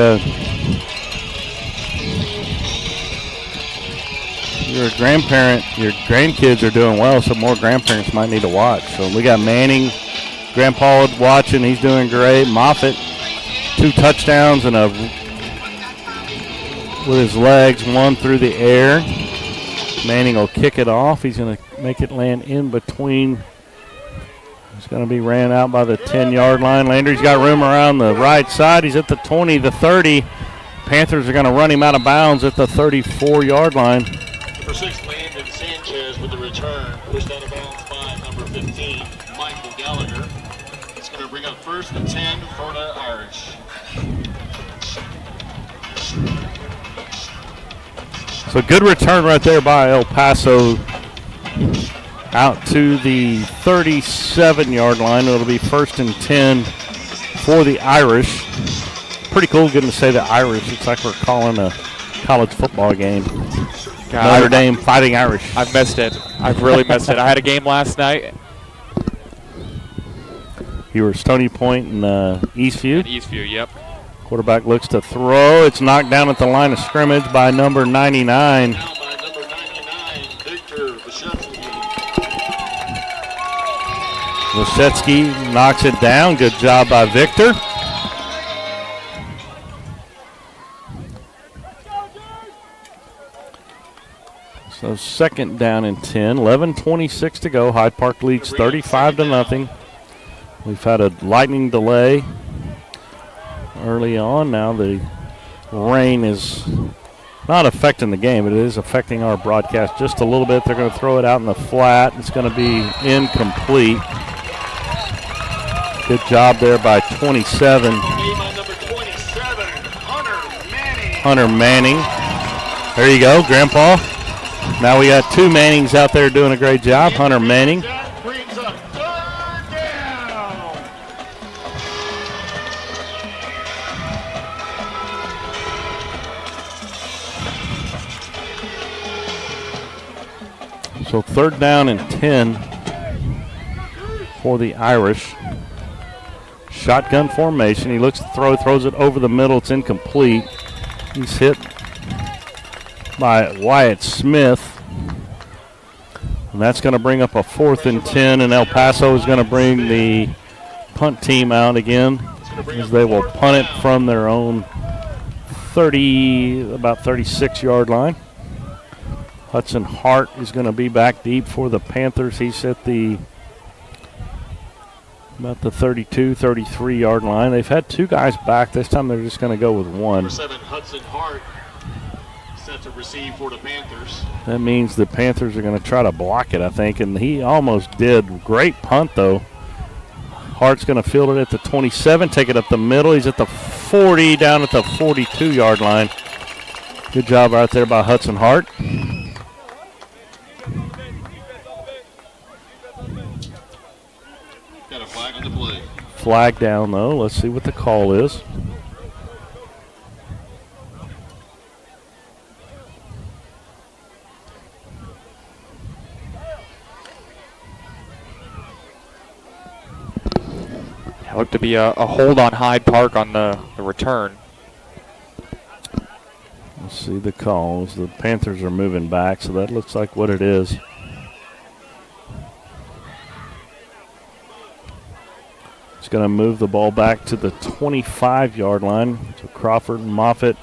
you're a grandparent, your grandkids are doing well, so more grandparents might need to watch. So we got Manning, Grandpa watching, he's doing great. Moffett, 2 touchdowns and with his legs, 1 through the air. Manning will kick it off. He's going to make it land in between. It's going to be ran out by the 10-yard line. Landry's got room around the right side. He's at the 20, the 30. Panthers are going to run him out of bounds at the 34-yard line. Number 6, Landon Sanchez with the return. Pushed out of bounds by number 15, Michael Gallagher. It's going to bring up 1st and 10 for the Irish. So good return right there by El Paso out to the 37-yard line. It'll be 1st and 10 for the Irish. Pretty cool getting to say the Irish. It's like we're calling a college football game. Notre Dame Fighting Irish. I've missed it. I've really missed it. I had a game last night. You were Stony Point and Eastview. At Eastview, yep. Quarterback looks to throw. It's knocked down at the line of scrimmage by number 99. Now by number 99, Victor Vyshevsky. Vyshevsky knocks it down. Good job by Victor. So 2nd down and 10. 11:26 to go. Hyde Park leads 35-0. We've had a lightning delay early on. Now the rain is not affecting the game, but it is affecting our broadcast just a little bit. They're going to throw it out in the flat. It's going to be incomplete. Good job there by 27. Hunter Manning. There you go, Grandpa. Now we got 2 Mannings out there doing a great job. Hunter Manning. That brings up 3rd down. So 3rd down and 10 for the Irish. Shotgun formation. He looks to throw, throws it over the middle. It's incomplete. He's hit by Wyatt Smith. And that's going to bring up a 4th and 10, and El Paso is going to bring the punt team out again as they will punt it from their own about 36-yard line. Hudson Hart is going to be back deep for the Panthers. He's at about the 32, 33-yard line. They've had 2 guys back. This time they're just going to go with 1. Number 7, Hudson Hart, set to receive for the Panthers. That means the Panthers are going to try to block it, I think, and he almost did. Great punt, though. Hart's going to field it at the 27, take it up the middle. He's at the 40, down at the 42-yard line. Good job right there by Hudson Hart. Got a flag on the play. Flag down, though. Let's see what the call is. It looked to be a hold on Hyde Park on the return. Let's see the calls. The Panthers are moving back, so that looks like what it is. It's going to move the ball back to the 25-yard line. So Crawford and Moffett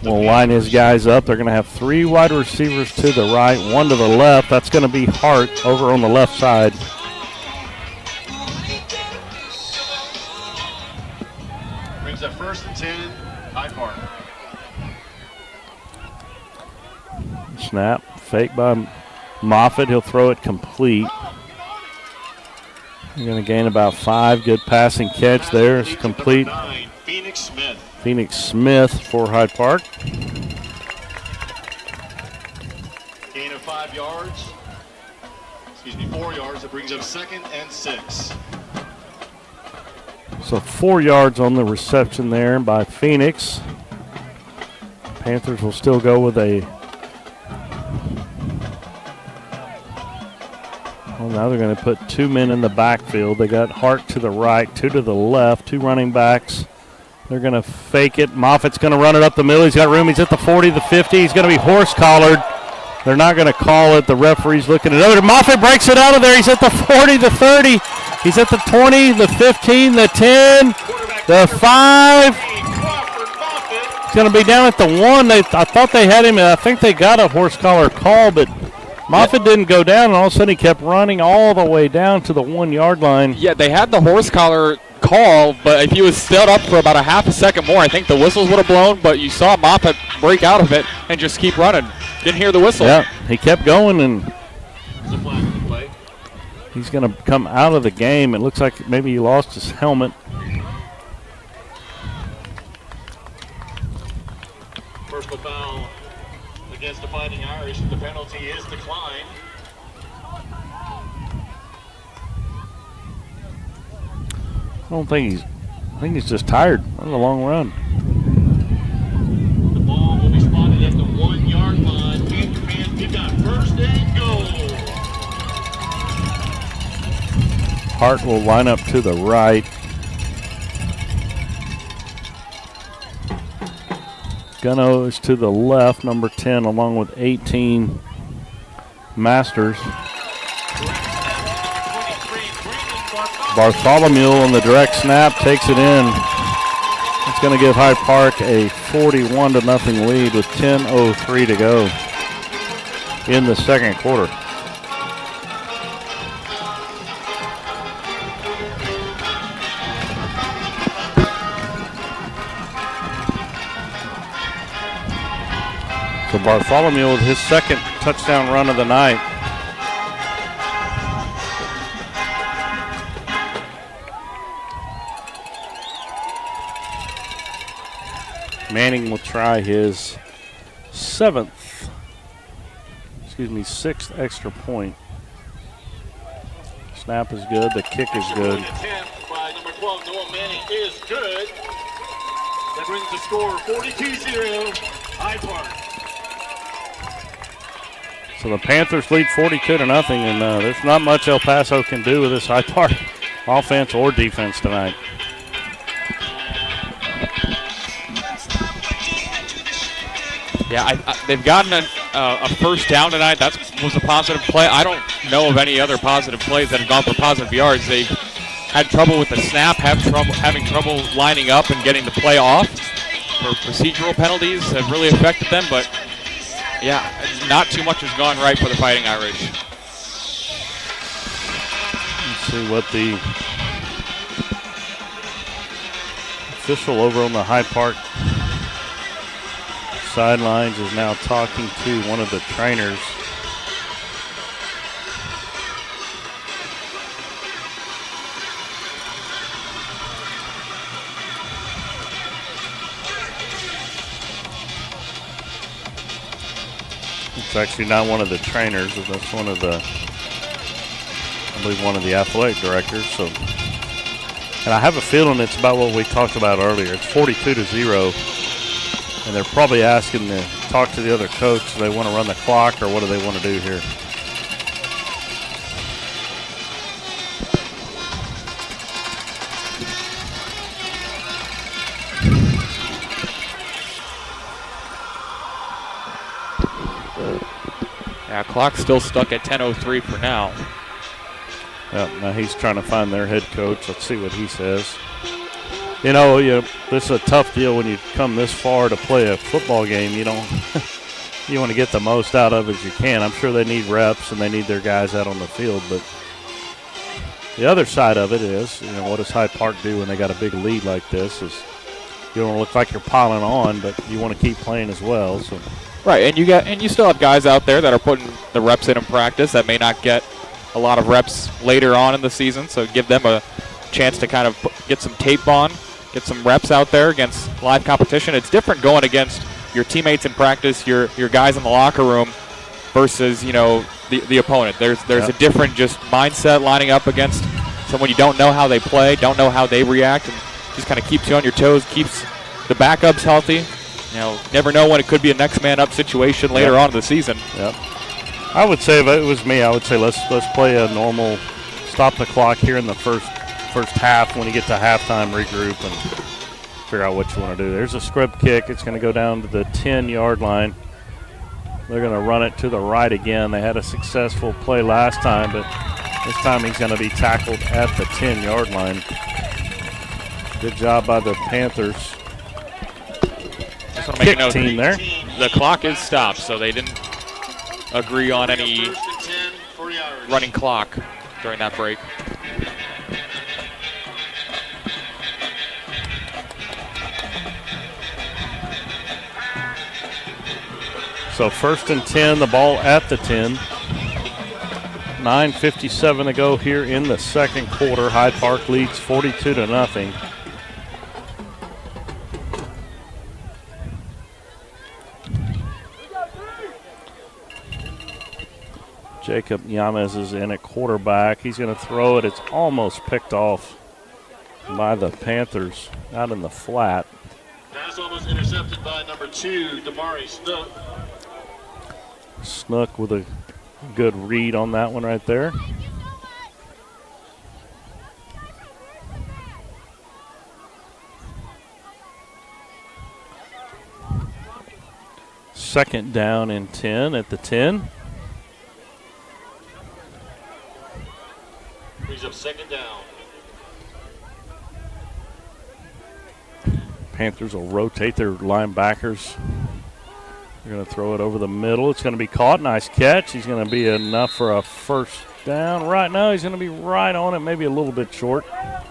will line his guys up. They're going to have 3 wide receivers to the right, 1 to the left. That's going to be Hart over on the left side. Brings up 1st and 10, Hyde Park. Snap, fake by Moffett. He'll throw it complete. You're going to gain about 5. Good passing catch there. It's complete. 9, Phoenix Smith. Phoenix Smith for Hyde Park. Gain of 5 yards. 4 yards. That brings up 2nd and 6. So 4 yards on the reception there by Phoenix. Panthers will still go with a. Well, now they're going to put 2 men in the backfield. They got Hart to the right, 2 to the left, 2 running backs. They're going to fake it. Moffett's going to run it up the middle. He's got room. He's at the 40, the 50. He's going to be horse-collared. They're not going to call it. The referee's looking at it. Moffett breaks it out of there. He's at the 40, the 30. He's at the 20, the 15, the 10, the 5. He's going to be down at the 1. I thought they had him. I think they got a horse collar call, but Moffett didn't go down, and all of a sudden he kept running all the way down to the 1 yard line. Yeah, they had the horse collar call, but if he was stood up for about a half a second more, I think the whistles would have blown, but you saw Moffett break out of it and just keep running. Didn't hear the whistle. Yeah, he kept going, and he's going to come out of the game. It looks like maybe he lost his helmet. Personal foul against the Fighting Irish. The penalty is declined. I think he's just tired. That was a long run. The ball will be spotted at the 1 yard line. Panther fans, we've got first and goal. Hart will line up to the right. Gunno is to the left, number 10, along with 18 Masters. Bartholomew on the direct snap takes it in. It's going to give Hyde Park a 41-0 lead with 10:03 to go in the second quarter. So Bartholomew with his second touchdown run of the night. Manning will try his sixth extra point. Snap is good. The kick is good. Attempt by number 12, Noah Manning is good. That brings the score 42-0, Hyde Park. So the Panthers lead 42-0, and there's not much El Paso can do with this Hyde Park offense or defense tonight. Yeah, they've gotten a first down tonight. That was a positive play. I don't know of any other positive plays that have gone for positive yards. They've had trouble with the snap, having trouble lining up and getting the play off. Or procedural penalties have really affected them, but yeah, not too much has gone right for the Fighting Irish. Let's see what the official over on the Hyde Park sidelines is now talking to one of the trainers. It's actually not one of the trainers, that's one of the, I believe one of the athletic directors. So, and I have a feeling it's about what we talked about earlier. It's 42-0. And they're probably asking to talk to the other coach. Do they want to run the clock, or what do they want to do here? Yeah, clock's still stuck at 10:03 for now. Yeah, now he's trying to find their head coach. Let's see what he says. You this is a tough deal when you come this far to play a football game. You want to get the most out of it as you can. I'm sure they need reps and they need their guys out on the field, but the other side of it is, what does Hyde Park do when they got a big lead like this? Is you don't look like you're piling on, but you want to keep playing as well. So. Right, and you still have guys out there that are putting the reps in practice that may not get a lot of reps later on in the season, so give them a chance to kind of get some tape on, get some reps out there against live competition. It's different going against your teammates in practice, your guys in the locker room, versus the opponent. There's a different just mindset lining up against someone you don't know how they play, don't know how they react, and just kind of keeps you on your toes, keeps the backups healthy. You know, never know when it could be a next man up situation later on in the season. Yep. I would say if it was me, I would say let's play a normal, stop the clock here in the first half. When you get to halftime, regroup and figure out what you want to do. There's a scrub kick. It's going to go down to the 10-yard line. They're going to run it to the right again. They had a successful play last time, but this time he's going to be tackled at the 10-yard line. Good job by the Panthers. Just want to make a note, team there. The clock is stopped, so they didn't agree on any running clock during that break. So 1st and 10, the ball at the 10. 9:57 to go here in the second quarter. Hyde Park leads 42-0. Jacob Yames is in at quarterback. He's going to throw it. It's almost picked off by the Panthers out in the flat. Pass almost intercepted by number 2, Damari Snook. Snook with a good read on that one right there. Second down and 10 at the 10. Brings up second down. Panthers will rotate their linebackers. They're going to throw it over the middle. It's going to be caught. Nice catch. He's going to be enough for a first down. Right now, he's going to be right on it, maybe a little bit short. Pass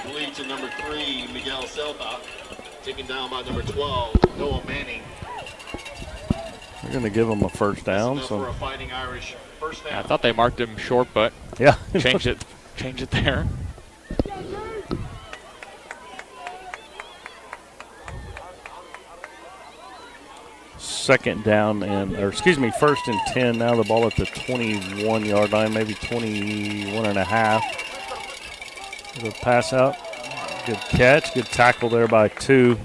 complete to number 3, Miguel Selba. Taken down by number 12, Noah Manning. They're going to give him a first down. For a Fighting Irish first down. I thought they marked him short, but yeah, change it there. Second down and, first and 10. Now the ball at the 21-yard line, maybe 21 and a half. The pass out. Good catch. Good tackle there by 2.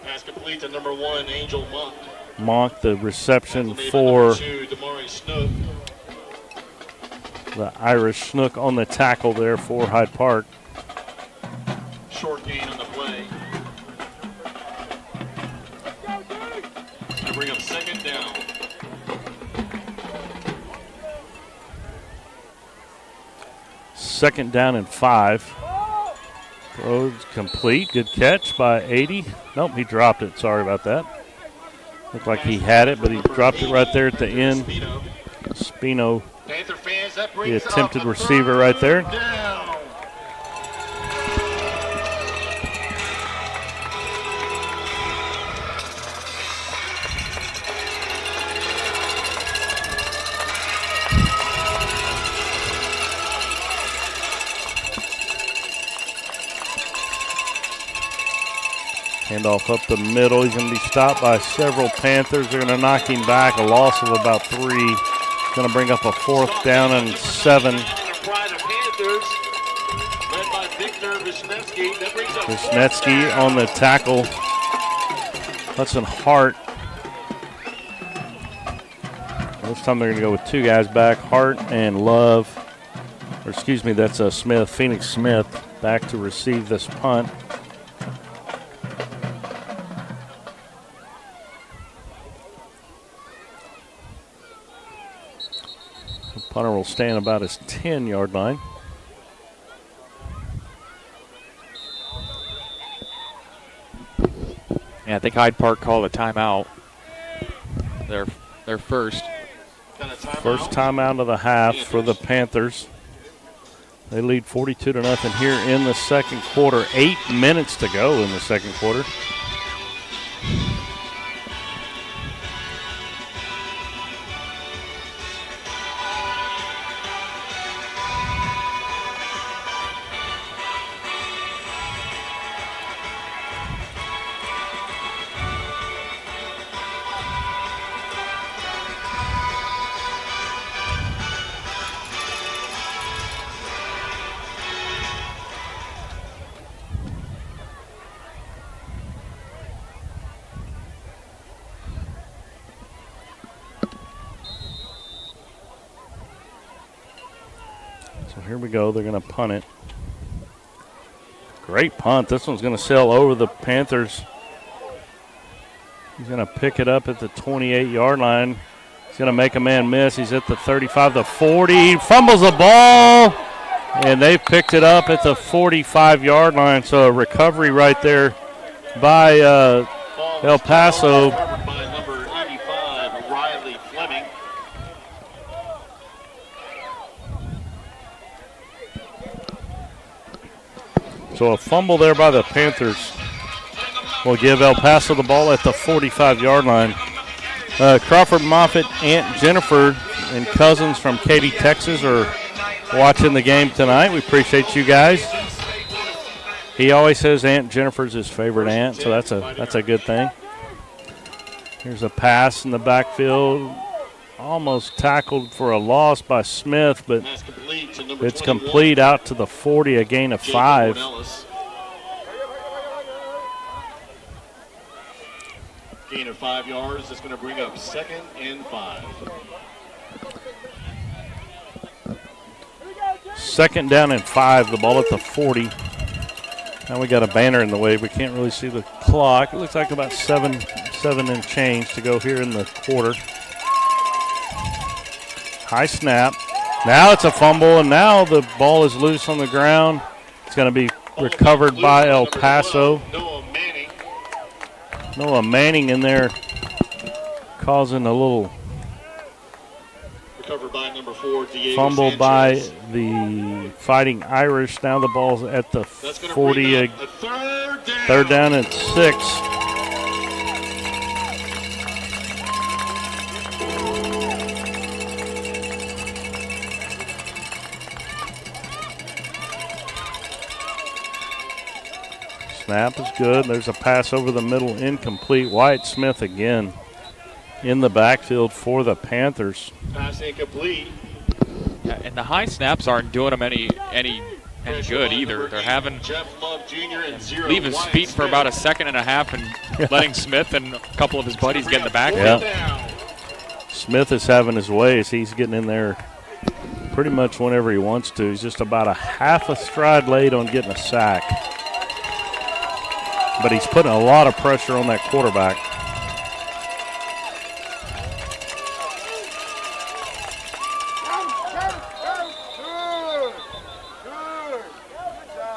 Pass complete to number 1, Angel Monk. Monk, the reception for Damari Snook. the Irish. Snook on the tackle there for Hyde Park. Short gain on the play. To bring up second down. Second down and 5. Throws complete. Good catch by 80. Nope, he dropped it. Sorry about that. Looked like he had it, but he dropped it right there at the end. Spino, Panther fans, that the brings attempted up a receiver right there. third down. Handoff up the middle. He's going to be stopped by several Panthers. They're going to knock him back. A loss of about 3. It's going to bring up a 4th down and 7. Wisniewski on the tackle. Hudson Hart. This time they're going to go with 2 guys back, Hart and Love. Or excuse me, that's Smith, Phoenix Smith, back to receive this punt. The punter will stand about his 10-yard line. Yeah, I think Hyde Park called a timeout. Their first. First timeout of the half for the Panthers. They lead 42-0 here in the second quarter. 8 minutes to go in the second quarter. So here we go. They're going to punt it. Great punt. This one's going to sail over the Panthers. He's going to pick it up at the 28-yard line. He's going to make a man miss. He's at the 35, the 40. Fumbles the ball, and they picked it up at the 45-yard line. So a recovery right there by El Paso. By number 85, Riley Fleming. So a fumble there by the Panthers will give El Paso the ball at the 45-yard line. Crawford, Moffett, Aunt Jennifer, and cousins from Katy, Texas are watching the game tonight. We appreciate you guys. He always says Aunt Jennifer's his favorite aunt, so that's a good thing. Here's a pass in the backfield. Almost tackled for a loss by Smith, but it's complete out to the 40, a gain of 5. Gain of 5 yards. That's going to bring up 2nd and 5. Second down and 5, the ball at the 40. Now we got a banner in the way. We can't really see the clock. It looks like about seven and change to go here in the quarter. High snap. Now it's a fumble, and now the ball is loose on the ground. It's going to be recovered by El Paso. Noah Manning in there causing a little by number 4, fumble by the Fighting Irish. Now the ball's at the 40. Third down and 6. Snap is good. There's a pass over the middle, incomplete. Wyatt Smith again in the backfield for the Panthers. Pass incomplete. Yeah, and the high snaps aren't doing them any good either. They're having leave his feet for about a second and a half and letting Smith and a couple of his buddies get in the backfield. Yeah. Smith is having his way as he's getting in there pretty much whenever he wants to. He's just about a half a stride late on getting a sack. But he's putting a lot of pressure on that quarterback.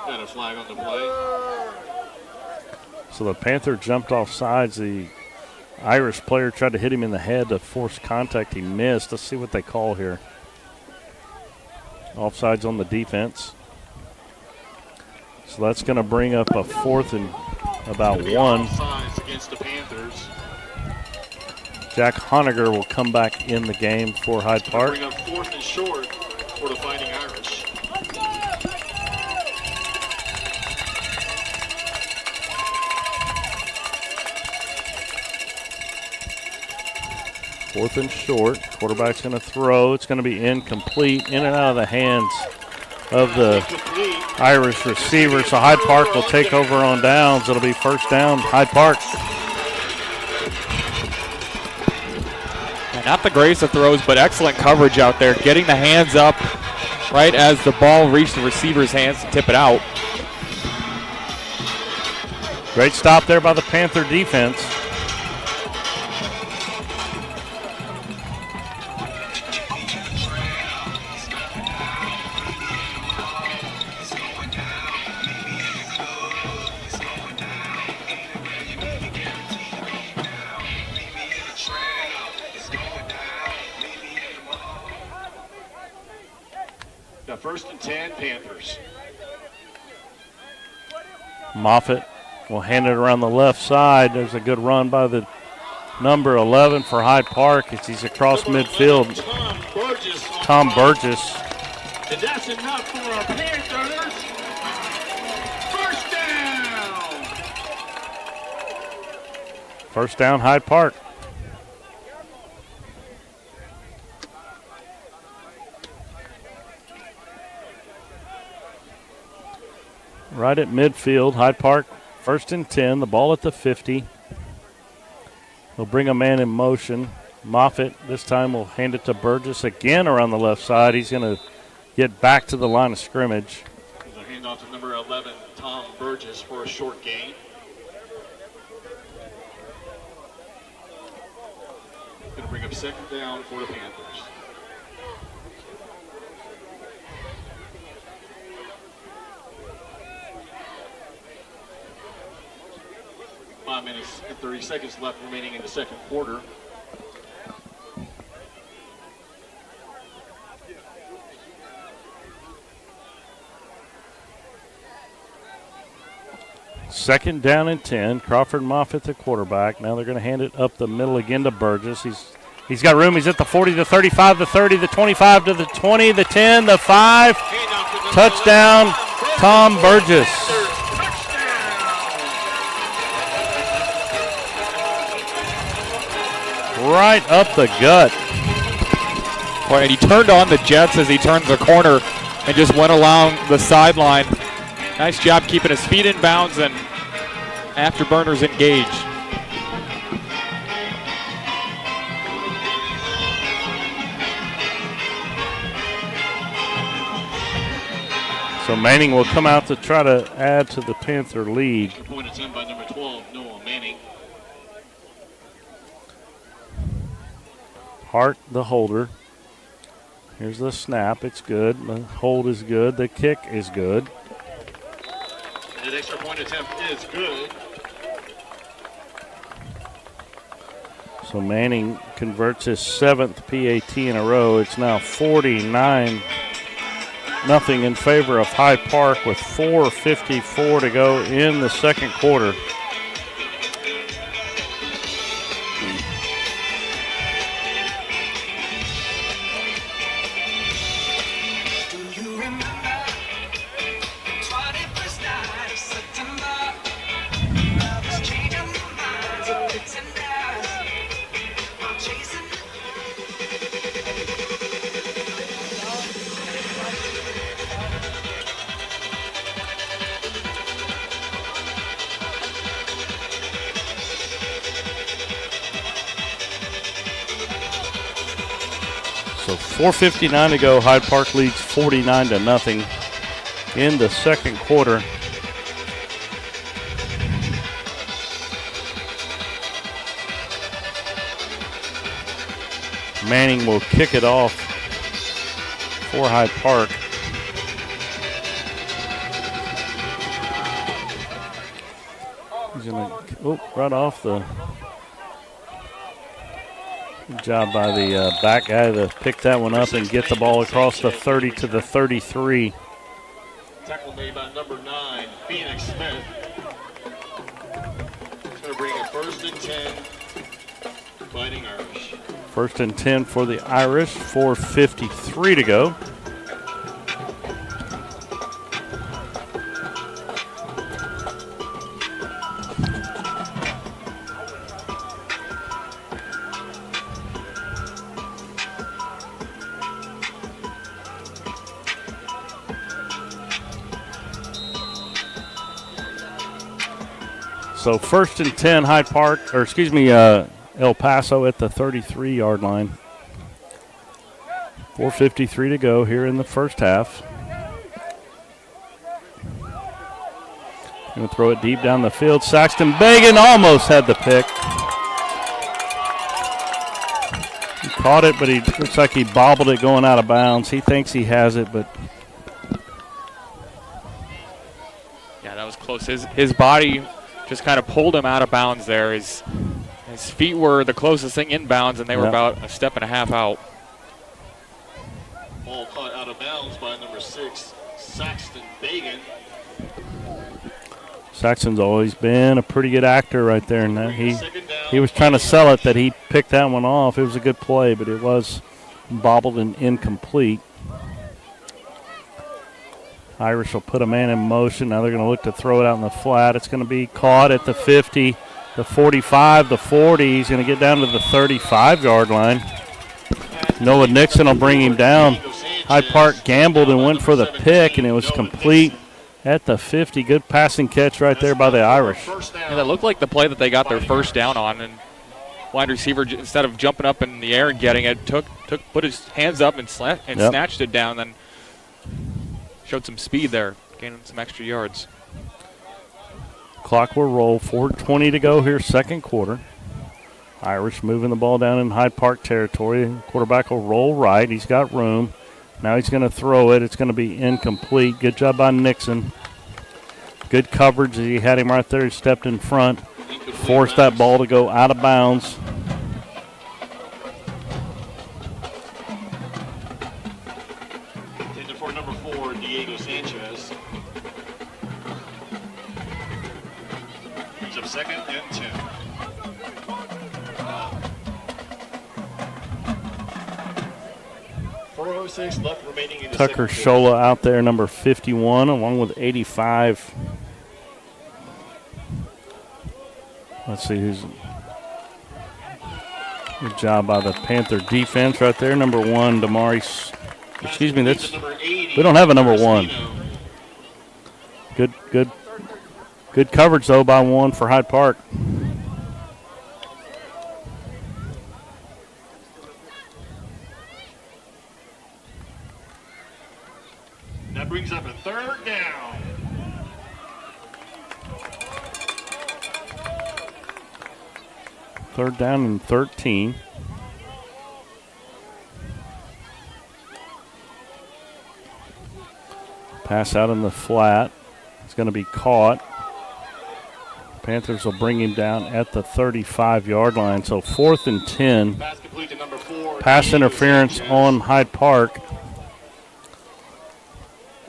Got a flag on the play. So the Panther jumped off sides. The Irish player tried to hit him in the head to force contact. He missed. Let's see what they call here. Offsides on the defense. So that's going to bring up a 4th and about 1. Against the Panthers. Jack Honegger will come back in the game for Hyde Park. Bring up 4th and short for the Fighting Irish. Fourth and short. Quarterback's going to throw. It's going to be incomplete, in and out of the hands of the Irish receiver. So Hyde Park will take over on downs. It'll be first down, Hyde Park. Not the greatest of throws, but excellent coverage out there. Getting the hands up right as the ball reached the receiver's hands to tip it out. Great stop there by the Panther defense. First and 10, Panthers. Moffett will hand it around the left side. There's a good run by the number 11 for Hyde Park as he's across midfield. Tom Burgess. And that's enough for our Panthers. First down. First down, Hyde Park. Right at midfield, Hyde Park, first and 10, the ball at the 50. He'll bring a man in motion. Moffett this time will hand it to Burgess again around the left side. He's going to get back to the line of scrimmage. There's a handoff to number 11, Tom Burgess, for a short gain. Going to bring up second down for the Panthers. Five minutes and 30 seconds left remaining in the second quarter. Second down and 10. Crawford Moffett, the quarterback. Now they're going to hand it up the middle again to Burgess. He's got room. He's at the 40, the 35, the 30, the 25 to the 20, the 10, the 5. Touchdown, Tom Burgess. Right up the gut. Boy, and he turned on the Jets as he turned the corner and just went along the sideline. Nice job keeping his feet in bounds and afterburners engaged. So Manning will come out to try to add to the Panther lead. Point attempt by number 12, Noah Manning. Hart, the holder. Here's the snap. It's good. The hold is good. The kick is good. That extra point attempt is good. So Manning converts his 7th PAT in a row. It's now 49-0 in favor of Hyde Park with 4:54 to go in the second quarter. So 4:59 to go. Hyde Park leads 49-0 in the second quarter. Manning will kick it off for Hyde Park. He's going to right off the good job by the back guy to pick that one up and get the ball across the 30 to the 33. Tackle made by number 9, Phoenix Smith. It's going to bring it 1st and 10, Fighting Irish. 1st and 10 for the Irish, 4:53 to go. So 1st and 10, Hyde Park, or excuse me, El Paso at the 33-yard line. 4:53 to go here in the first half. Going to throw it deep down the field. Saxton Bagan almost had the pick. He caught it, but he looks like he bobbled it going out of bounds. He thinks he has it, but Yeah, that was close. His body just kind of pulled him out of bounds there. His feet were the closest thing in bounds, and they were about a step and a half out. Ball caught out of bounds by number 6, Saxton Bagan. Saxon's always been a pretty good actor right there. And he was trying to sell it that he picked that one off. It was a good play, but it was bobbled and incomplete. Irish will put a man in motion. Now they're going to look to throw it out in the flat. It's going to be caught at the 50, the 45, the 40. He's going to get down to the 35-yard line. Noah Nixon will bring him down. Hyde Park gambled and went for the pick, and it was complete at the 50. Good passing catch right there by the Irish. Yeah, that looked like the play that they got their first down on, and wide receiver, instead of jumping up in the air and getting it, put his hands up and snatched it down. Then showed some speed there, gaining some extra yards. Clock will roll. 4:20 to go here, second quarter. Irish moving the ball down in Hyde Park territory. Quarterback will roll right. He's got room. Now he's going to throw it. It's going to be incomplete. Good job by Nixon. Good coverage. He had him right there. He stepped in front. Forced that ball to go out of bounds. Intended for number 4, Diego Sanchez. Brings up 2nd and 10. .406 left remaining in the Tucker second quarter. Shola out there, number 51, along with 85. Let's see who's. Good job by the Panther defense right there. Number 1, Damari. Excuse me, that's. We don't have a number 1. Good coverage though by 1 for Hyde Park. That brings up a 3rd down. Third down and 13. Pass out in the flat. It's going to be caught. Panthers will bring him down at the 35-yard line. So 4th and 10. Pass complete to number 4. Pass interference Sanchez. on Hyde Park.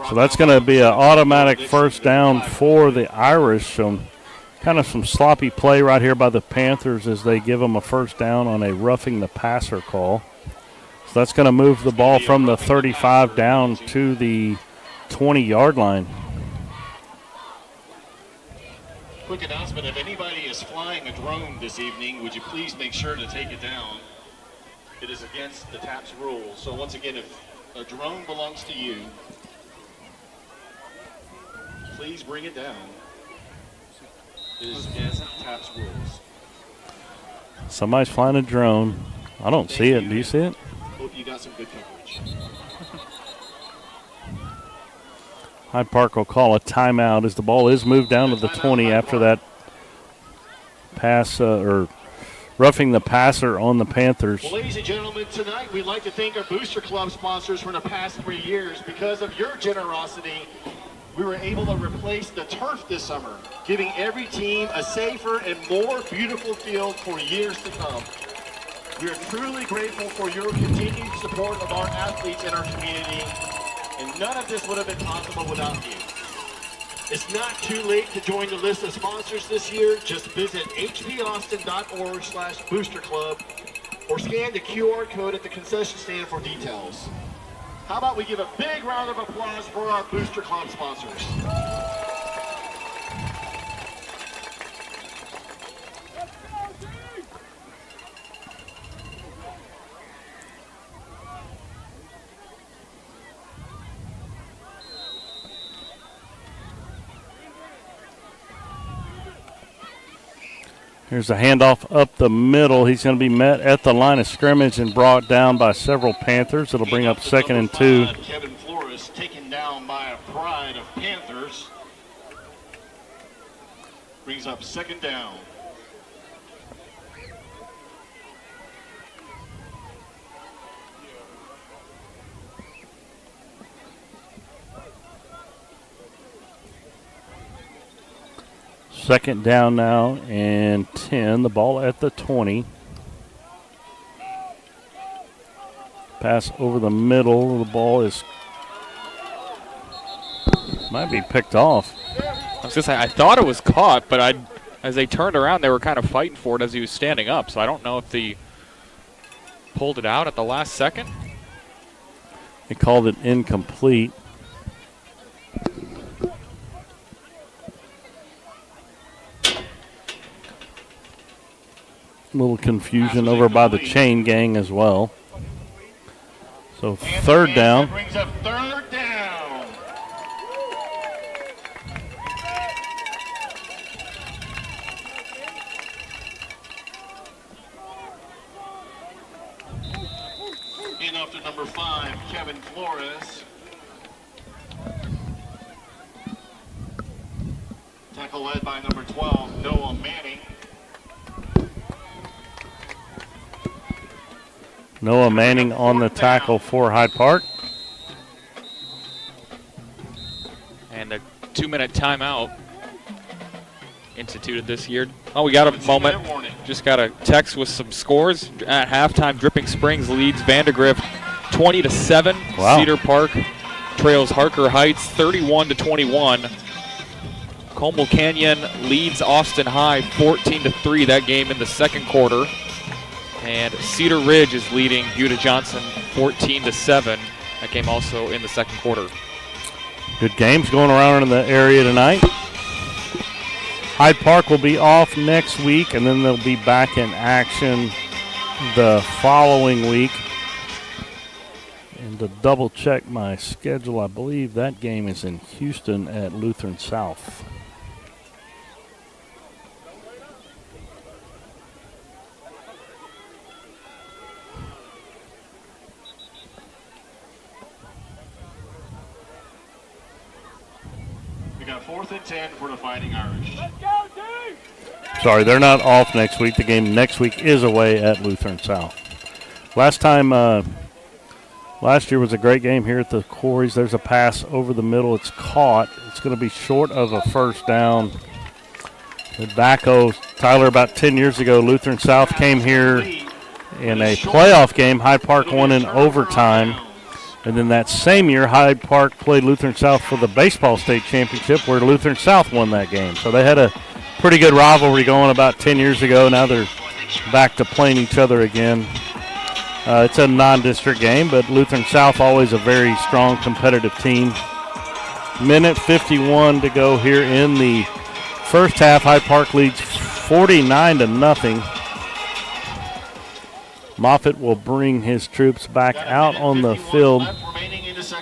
So that's going to be an automatic first down for the Irish. Kind of some sloppy play right here by the Panthers as they give them a first down on a roughing the passer call. So that's going to move the ball from the 35 down to the 20-yard line. Quick announcement, if anybody is flying a drone this evening, would you please make sure to take it down? It is against the TAPS rules. So once again, if a drone belongs to you, please bring it down. It is against TAPS rules. Somebody's flying a drone. I don't see it. Do you see it? Hope you got some good coverage. Hyde Park will call a timeout as the ball is moved down to the 20 after that pass or roughing the passer on the Panthers. Well, ladies and gentlemen, tonight we'd like to thank our Booster Club sponsors for the past 3 years. Because of your generosity, we were able to replace the turf this summer, giving every team a safer and more beautiful field for years to come. We are truly grateful for your continued support of our athletes in our community, and none of this would have been possible without you. It's not too late to join the list of sponsors this year. Just visit hpaustin.org/boosterclub or scan the QR code at the concession stand for details. How about we give a big round of applause for our Booster Club sponsors. Here's a handoff up the middle. He's going to be met at the line of scrimmage and brought down by several Panthers. It'll bring up 2nd and 2. Kevin Flores taken down by a pride of Panthers. Brings up 2nd down. Second down now and 10. The ball at the 20. Pass over the middle. The ball is might be picked off. I was gonna say I thought it was caught, but as they turned around, they were kind of fighting for it as he was standing up. So I don't know if they pulled it out at the last second. They called it incomplete. A little confusion over by the chain gang as well. So 3rd down. Brings up 3rd down. In after number 5, Kevin Flores. Tackle led by number 12, Noah Manning. Noah Manning on the tackle for Hyde Park. And a 2-minute timeout instituted this year. Oh, we got a moment. Just got a text with some scores. At halftime, Dripping Springs leads Vandergrift 20-7. Wow. Cedar Park trails Harker Heights 31-21. Comal Canyon leads Austin High 14-3. That game in the second quarter. And Cedar Ridge is leading Buda Johnson 14-7. That game also in the second quarter. Good games going around in the area tonight. Hyde Park will be off next week, and then they'll be back in action the following week. And to double check my schedule, I believe that game is in Houston at Lutheran South. We got 4th and 10 for the Fighting Irish. Sorry, they're not off next week. The game next week is away at Lutheran South. Last year was a great game here at the Quarries. There's a pass over the middle. It's caught. It's going to be short of a first down. The Baco, Tyler, about 10 years ago, Lutheran South came here in a playoff game. Hyde Park won in overtime. And then that same year, Hyde Park played Lutheran South for the baseball state championship, where Lutheran South won that game. So they had a pretty good rivalry going about 10 years ago. Now they're back to playing each other again. It's a non-district game, but Lutheran South always a very strong competitive team. Minute 51 to go here in the first half. Hyde Park leads 49-0. Moffett will bring his troops back out on the field. He's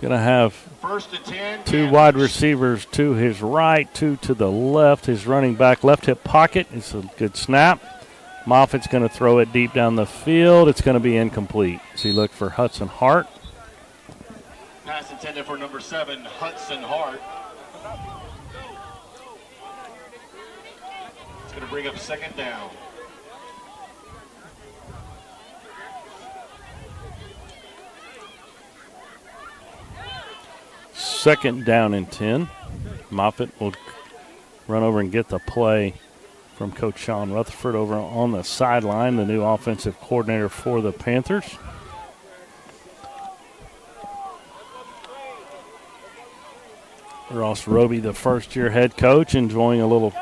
going to have 2 wide receivers to his right, 2 to the left. His running back left hip pocket. It's a good snap. Moffett's going to throw it deep down the field. It's going to be incomplete. So he looked for Hudson Hart. Pass intended for number 7, Hudson Hart. It's going to bring up 2nd down. Second down and 10. Moffett will run over and get the play from Coach Sean Rutherford over on the sideline, the new offensive coordinator for the Panthers. Ross Roby, the first-year head coach, enjoying a little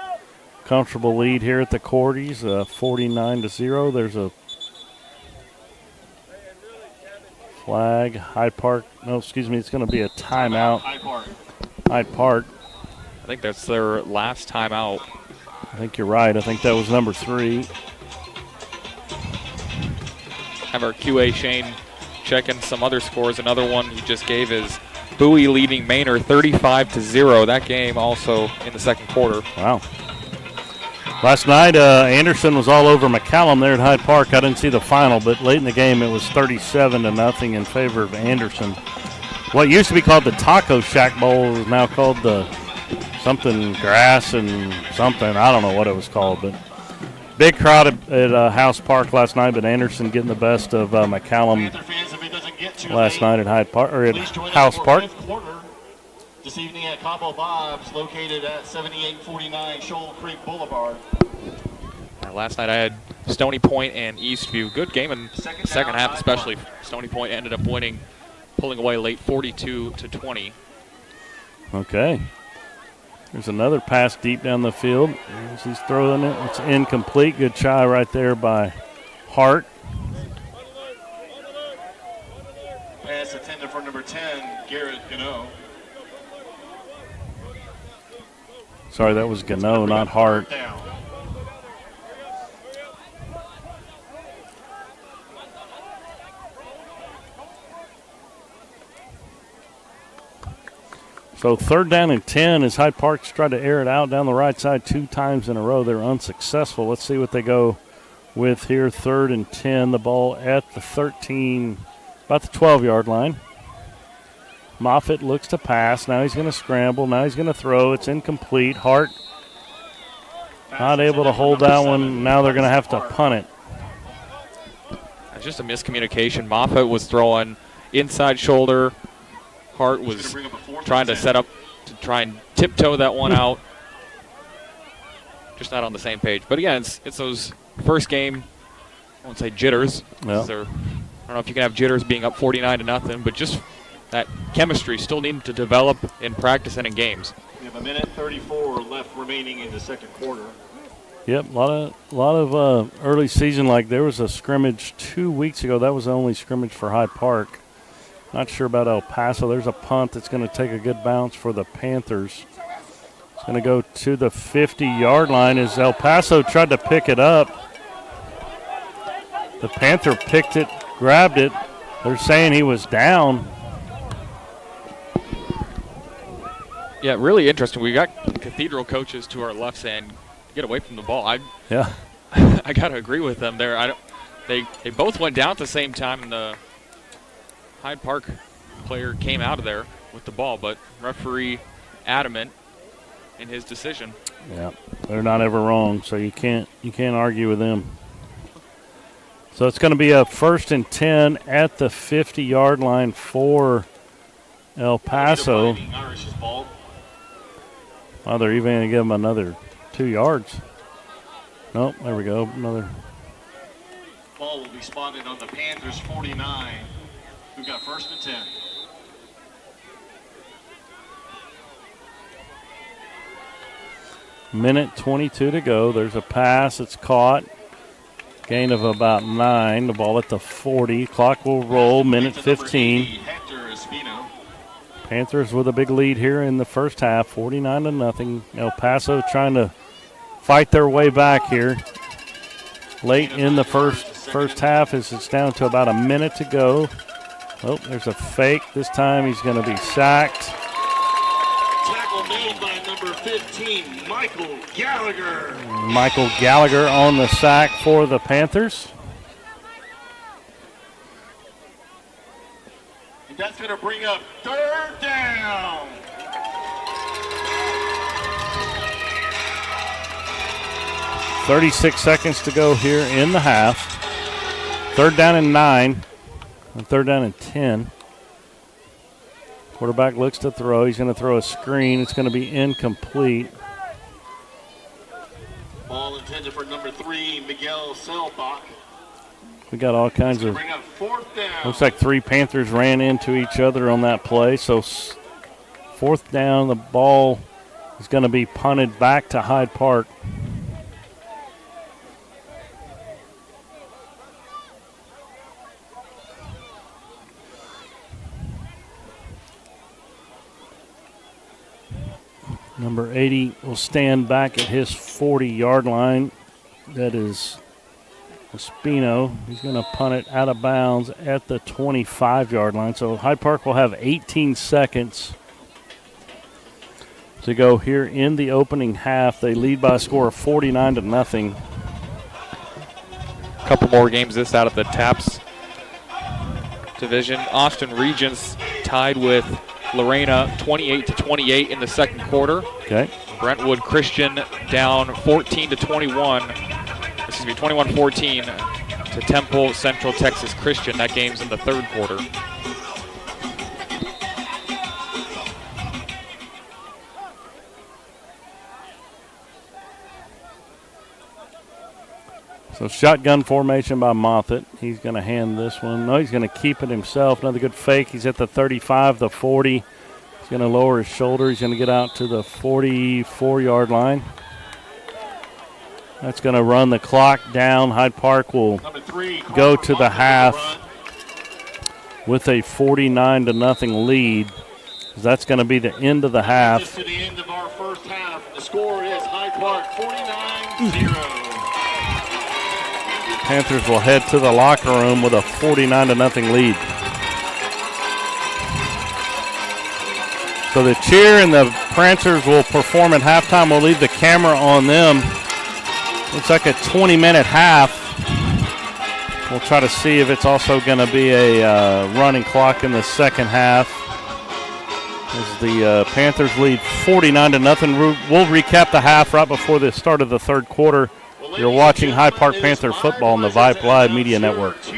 comfortable lead here at the Cordies, 49-0. There's a flag. Hyde Park. No, excuse me. It's going to be a timeout. Hyde Park. I think that's their last timeout. I think you're right. I think that was number 3. Have our QA Shane checking some other scores. Another one he just gave is Bowie leading Manor 35-0. That game also in the second quarter. Wow. Last night, Anderson was all over McCallum there at Hyde Park. I didn't see the final, but late in the game it was 37-0 in favor of Anderson. What used to be called the Taco Shack Bowl is now called the something grass and something. I don't know what it was called, but big crowd at House Park last night, but Anderson getting the best of McCallum last night at Hyde Park or at House Park. This evening at Cabo Bob's, located at 7849 Shoal Creek Boulevard. Last night I had Stony Point and Eastview. Good game in the second half, especially. Stony Point ended up winning, pulling away late 42-20. Okay. There's another pass deep down the field. As he's throwing it, it's incomplete. Good try right there by Hart. Pass intended for number 10, Garrett Gano. Sorry, that was Gano, not Hart. So 3rd down and 10 as Hyde Park's tried to air it out down the right side 2 times in a row. They're unsuccessful. Let's see what they go with here. 3rd and 10, the ball at the 13, about the 12-yard line. Moffett looks to pass. Now he's going to scramble. Now he's going to throw. It's incomplete. Hart not able to hold that one. Now they're going to have to punt it. It's just a miscommunication. Moffett was throwing inside shoulder. Hart was trying to set up to try and tiptoe that one out. Just not on the same page. But again, it's those first game, I won't say jitters. Yeah. I don't know if you can have jitters being up 49-0, but just that chemistry still needing to develop in practice and in games. We have 1:34 left remaining in the second quarter. Yep, a lot of early season. Like there was a scrimmage 2 weeks ago. That was the only scrimmage for Hyde Park. Not sure about El Paso. There's a punt that's going to take a good bounce for the Panthers. It's going to go to the 50-yard line as El Paso tried to pick it up. The Panther picked it, grabbed it. They're saying he was down. Yeah, really interesting. We got Cathedral coaches to our left saying, get away from the ball. Yeah. I got to agree with them there. They both went down at the same time, and the Hyde Park player came out of there with the ball, but referee adamant in his decision. Yeah, they're not ever wrong, so you can't argue with them. So it's going to be a 1st and 10 at the 50-yard line for El Paso. Oh, they're even going to give them another 2 yards. Nope, there we go. Another. Ball will be spotted on the Panthers 49. We've got 1st and 10. Minute 22 to go. There's a pass. It's caught. Gain of about 9. The ball at the 40. Clock will roll. Minute 15. Panthers with a big lead here in the first half, 49-0. El Paso trying to fight their way back here. Late in the first half as it's down to about a minute to go. Oh, there's a fake. This time he's going to be sacked. Tackle made by number 15, Michael Gallagher. Michael Gallagher on the sack for the Panthers. And that's going to bring up 3rd down. .36 seconds to go here in the half. 3rd down and 9. And 3rd down and 10. Quarterback looks to throw. He's going to throw a screen. It's going to be incomplete. Ball intended for number 3, Miguel Selbach. We got all kinds of. Bring up 4th down. Looks like 3 Panthers ran into each other on that play. So 4th down, the ball is going to be punted back to Hyde Park. Number 80 will stand back at his 40-yard line. That is Espino. He's going to punt it out of bounds at the 25-yard line. So Hyde Park will have 18 seconds to go here in the opening half. They lead by a score of 49-0. A couple more games this out of the TAPS division. Austin Regents tied with Lorena 28-28 in the second quarter. Okay. Brentwood Christian down 21-14 to Temple Central Texas Christian. That game's in the third quarter. So shotgun formation by Moffett. He's going to hand this one. No, he's going to keep it himself. Another good fake. He's at the 35, the 40. He's going to lower his shoulder. He's going to get out to the 44-yard line. That's going to run the clock down. Hyde Park will go to the half with a 49-0 lead. That's going to be the end of the half. Just to the end of our first half. The score is Hyde Park 49-0. Panthers will head to the locker room with a 49-0 lead. So the cheer and the Panthers will perform at halftime. We'll leave the camera on them. Looks like a 20-minute half. We'll try to see if it's also going to be a running clock in the second half. As the Panthers lead 49-0. We'll recap the half right before the start of the third quarter. You're watching Hyde Park Panther football on the Vype Live Media Network. 2025-2026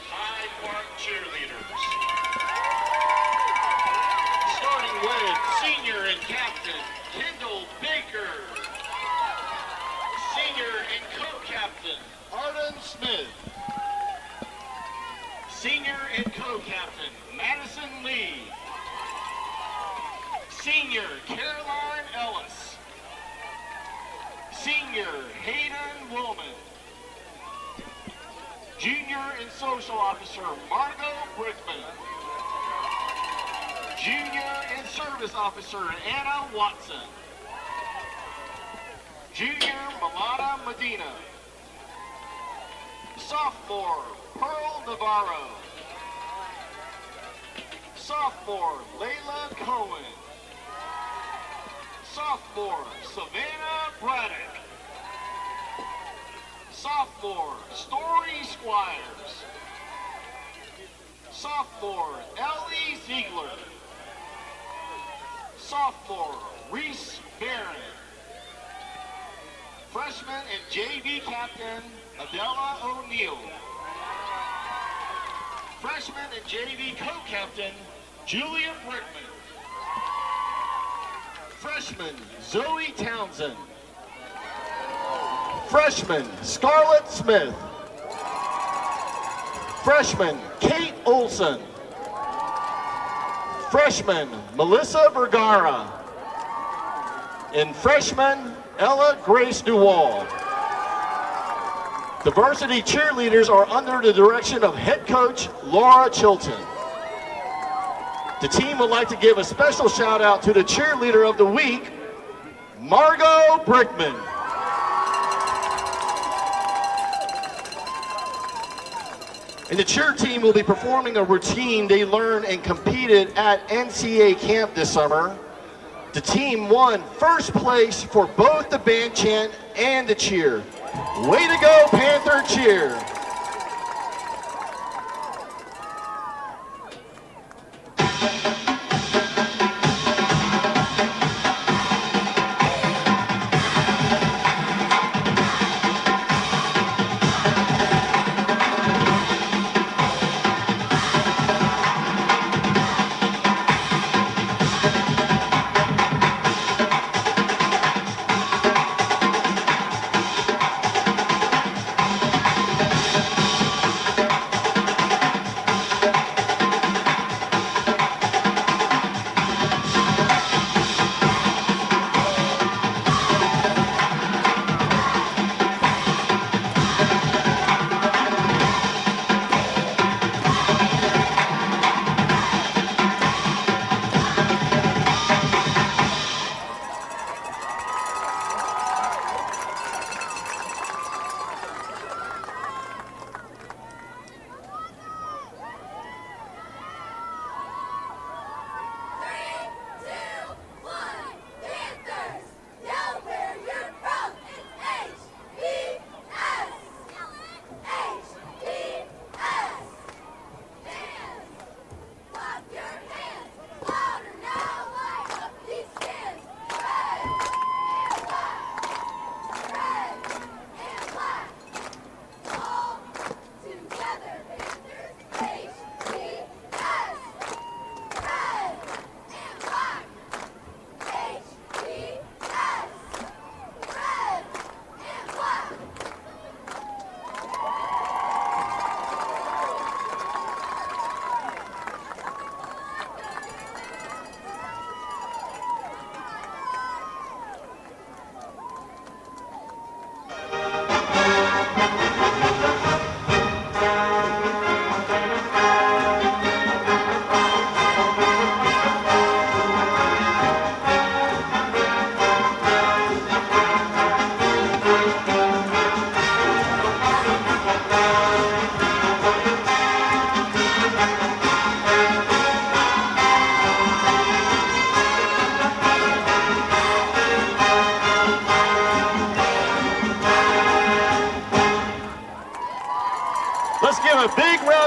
Hyde Park cheerleaders. Starting with senior and captain Kendall Baker. Senior and co-captain Arden Smith. Senior and co-captain Madison Lee. Senior Caroline Ellis. Senior Hayden Woolman. Junior and social officer Margot Brickman. Junior and service officer Anna Watson. Junior Milana Medina. Sophomore Pearl Navarro. Sophomore Layla Cohen. Sophomore Savannah Braddock. Sophomore Story Squires. Sophomore Ellie Ziegler. Sophomore Reese Barron. Freshman and JV captain Adela O'Neill. Freshman and JV co-captain Julia Brickman. Freshman Zoe Townsend. Freshman Scarlett Smith. Freshman Kate Olson. Freshman Melissa Vergara. And freshman Ella Grace Duwall. The varsity cheerleaders are under the direction of head coach Laura Chilton. The team would like to give a special shout out to the cheerleader of the week, Margot Brickman. And the cheer team will be performing a routine they learned and competed at NCAA camp this summer. The team won first place for both the band chant and the cheer. Way to go, Panther cheer!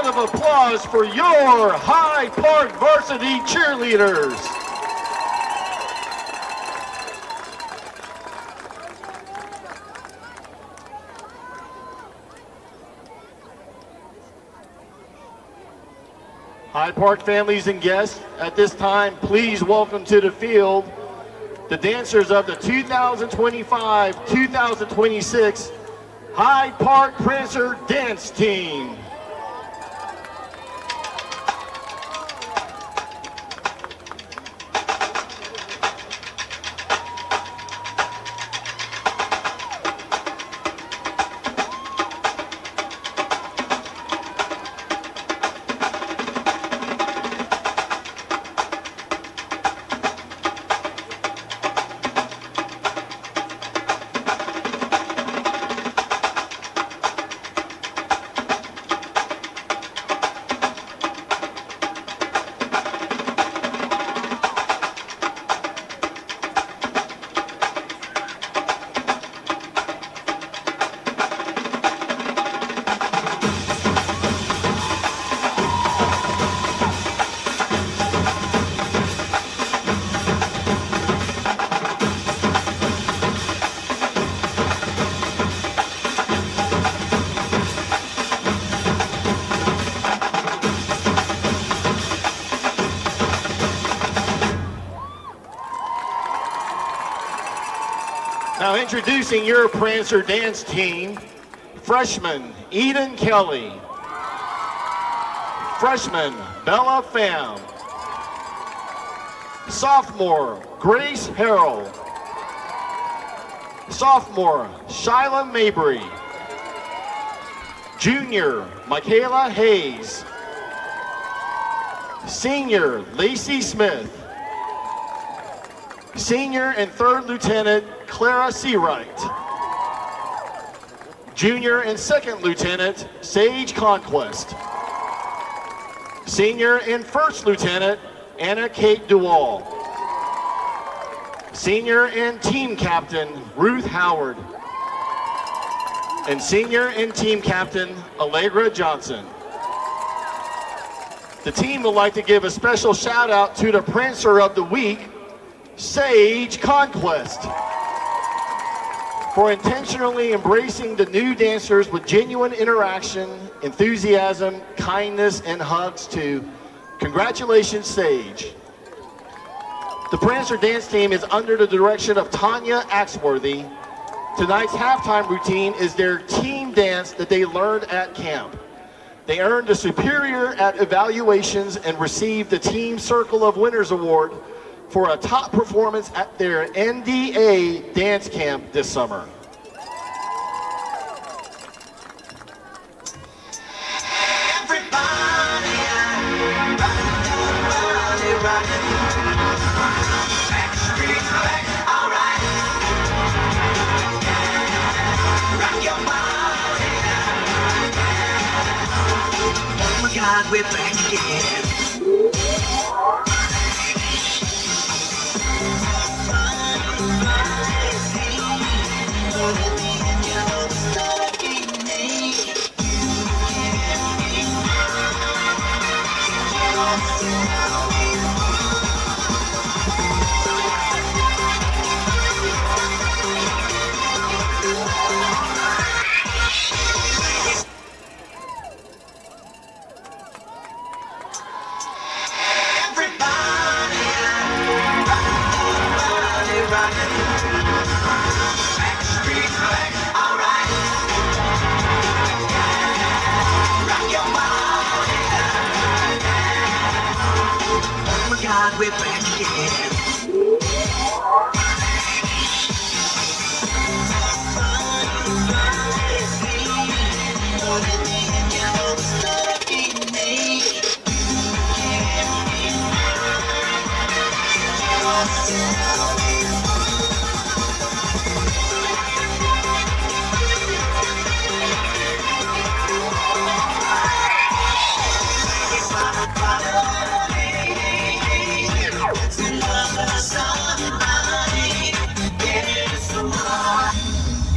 round of applause for your Hyde Park varsity cheerleaders. Hyde Park families and guests, at this time, please welcome to the field the dancers of the 2025-2026 Hyde Park Prancer Dance Team. Now introducing your Prancer Dance Team, freshman Eden Kelly, freshman Bella Pham, sophomore Grace Harrell, sophomore Shyla Mabry, junior Michaela Hayes, senior Lacey Smith, senior and third lieutenant Clara Seawright, junior and second lieutenant Sage Conquest, senior and first lieutenant Anna Kate Duwall, senior and team captain Ruth Howard, and senior and team captain Allegra Johnson. The team would like to give a special shout out to the Prancer of the Week, Sage Conquest, for intentionally embracing the new dancers with genuine interaction, enthusiasm, kindness, and hugs too. Congratulations, Sage. The Prancer Dance Team is under the direction of Tanya Axworthy. Tonight's halftime routine is their team dance that they learned at camp. They earned a superior at evaluations and received the Team Circle of Winners Award for a top performance at their NDA dance camp this summer. God, we're back again. We're back again.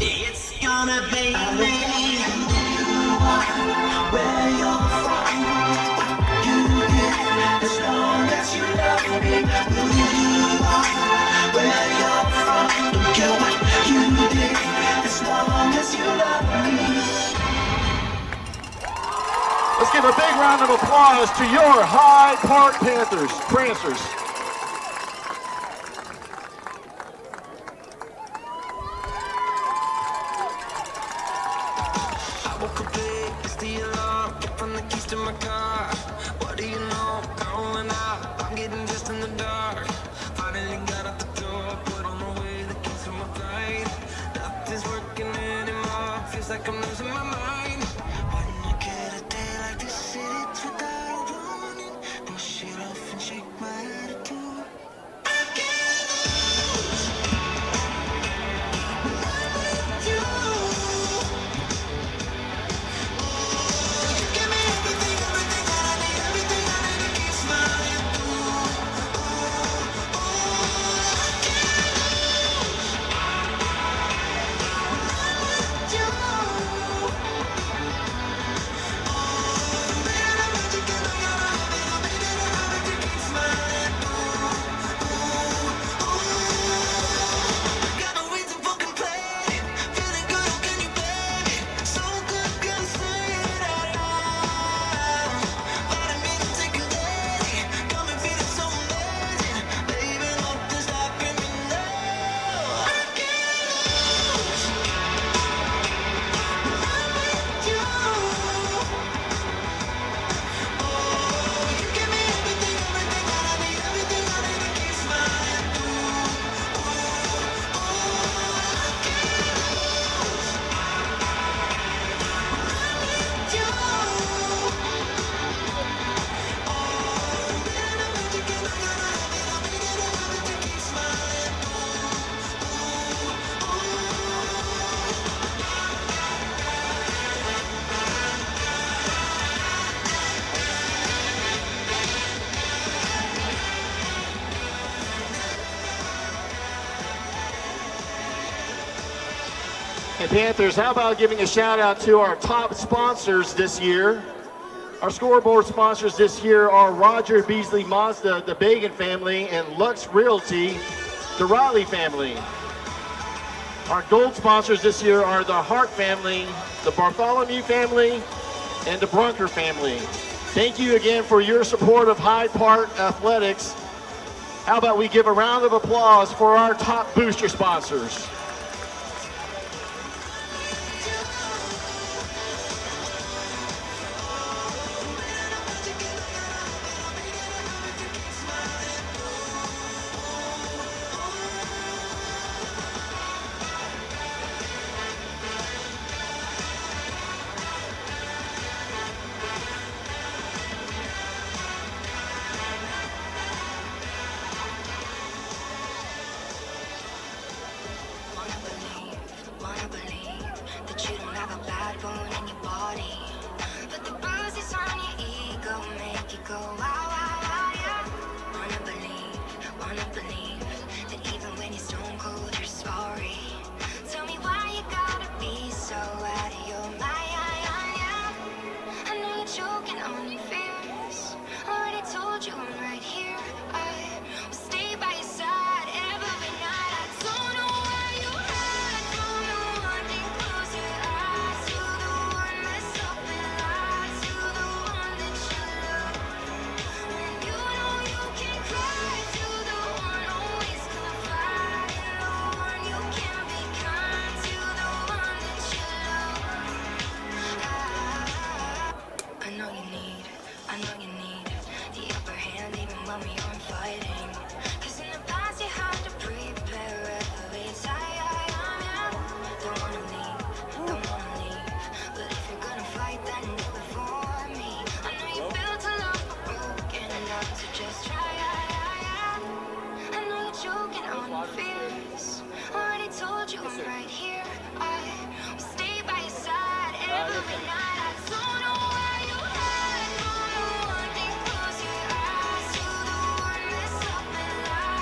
It's gonna be me. Where you're from. give a big round of applause to your Hyde Park Panthers, Prancers. I woke up late, it's the alarm, kept on the keys to my car. What do you know, going out, I'm getting dressed in the dark. Finally got out the door, put on the way the keys to my flight. Nothing's working anymore, feels like I'm losing my mind. When I get a day like this, it's without warning. Push it off and shake my attitude. I can't lose when I'm with you. Give me everything, everything that I need, everything I need to keep smiling through. I can't lose when I'm with you. Baby, the magic and I gotta have it, oh baby, the habit to keep smiling through. Got no reason for complaining, feeling good, how can you blame me? So good, can't say it out loud. Fighting me to take it easy, got me feeling so amazing. Baby, nothing's stopping me now. I can't lose when I'm with you. You give me everything, everything that I need, everything I need to keep smiling through. I can't lose when I'm with you. Baby, the magic and I gotta have it, oh baby, the habit to keep smiling And Panthers, how about giving a shout out to our top sponsors this year? Our scoreboard sponsors this year are Roger Beasley Mazda, the Bagan family, and Lux Realty, the Riley family. Our gold sponsors this year are the Hart family, the Bartholomew family, and the Brunker family. Thank you again for your support of Hyde Park Athletics. How about we give a round of applause for our top booster sponsors? Wanna believe that you don't have a bad bone in your body, but the bruises on your ego make you go wow, wow, wow, yeah. Wanna believe that even when you're stone cold, you're sorry. Tell me why you gotta be so out of your mind, yeah. I know you're choking on your fears. Already told you I'm right here. I will stay by your side every night. I don't know why you hide from the one thing. Close your eyes to the one that's up and lies to the one that you love. When you know you can cry to the one always confide in the one you can be kind to the one that you love. I know you need the upper hand even when we aren't fighting. 'Cause in the past you had to prepare every time, yeah. Don't wanna leave. But if you're gonna fight, then do it for me. I know you built a love for broken enough to just try, yeah. I know you're choking on your fears. Already told you I'm right here. I will stay by your side every night. I don't know why you hide from the one thing. Close your eyes to the one that's up and lies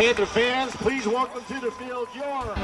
Panther fans, please welcome to the field your...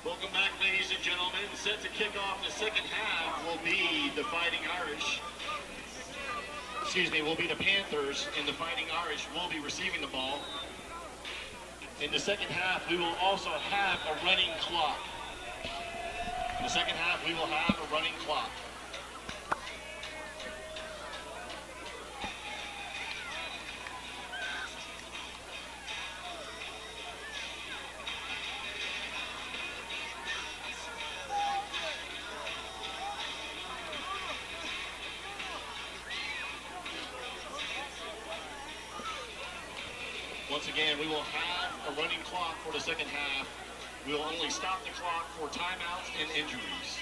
Welcome back, ladies and gentlemen. Set to kick off the second half will be the Fighting Irish. Will be the Panthers, and the Fighting Irish will be receiving the ball. In the second half, we will also have a running clock. In the second half, we will have a running clock. Once again, we will have a running clock for the second half. We will only stop the clock for timeouts and injuries.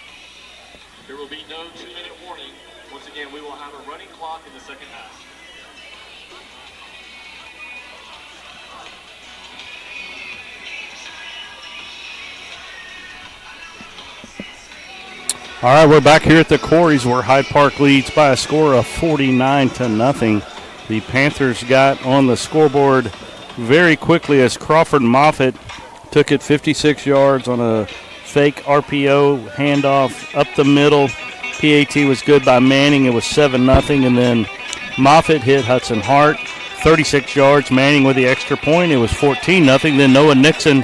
There will be no 2-minute warning. Once again, we will have a running clock in the second half. All right, we're back here at the Quarries where Hyde Park leads by a score of 49-0. The Panthers got on the scoreboard very quickly as Crawford Moffett took it 56 yards on a fake RPO handoff up the middle. PAT was good by Manning. It was 7-0. And then Moffett hit Hudson Hart, 36 yards. Manning with the extra point. It was 14-0. Then Noah Nixon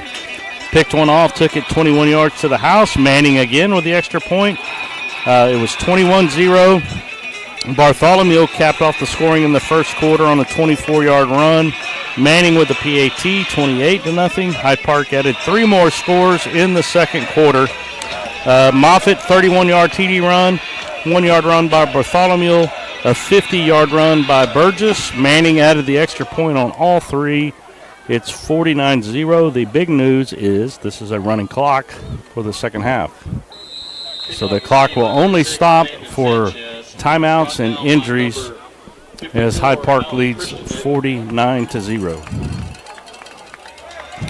picked one off, took it 21 yards to the house. Manning again with the extra point. It was 21-0. Bartholomew capped off the scoring in the first quarter on a 24-yard run. Manning with the PAT, 28-0. Hyde Park added 3 more scores in the second quarter. Moffett, 31-yard TD run, 1-yard run by Bartholomew, a 50-yard run by Burgess. Manning added the extra point on all 3. It's 49-0. The big news is this is a running clock for the second half. So the clock will only stop for timeouts and injuries as Hyde Park leads 49-0.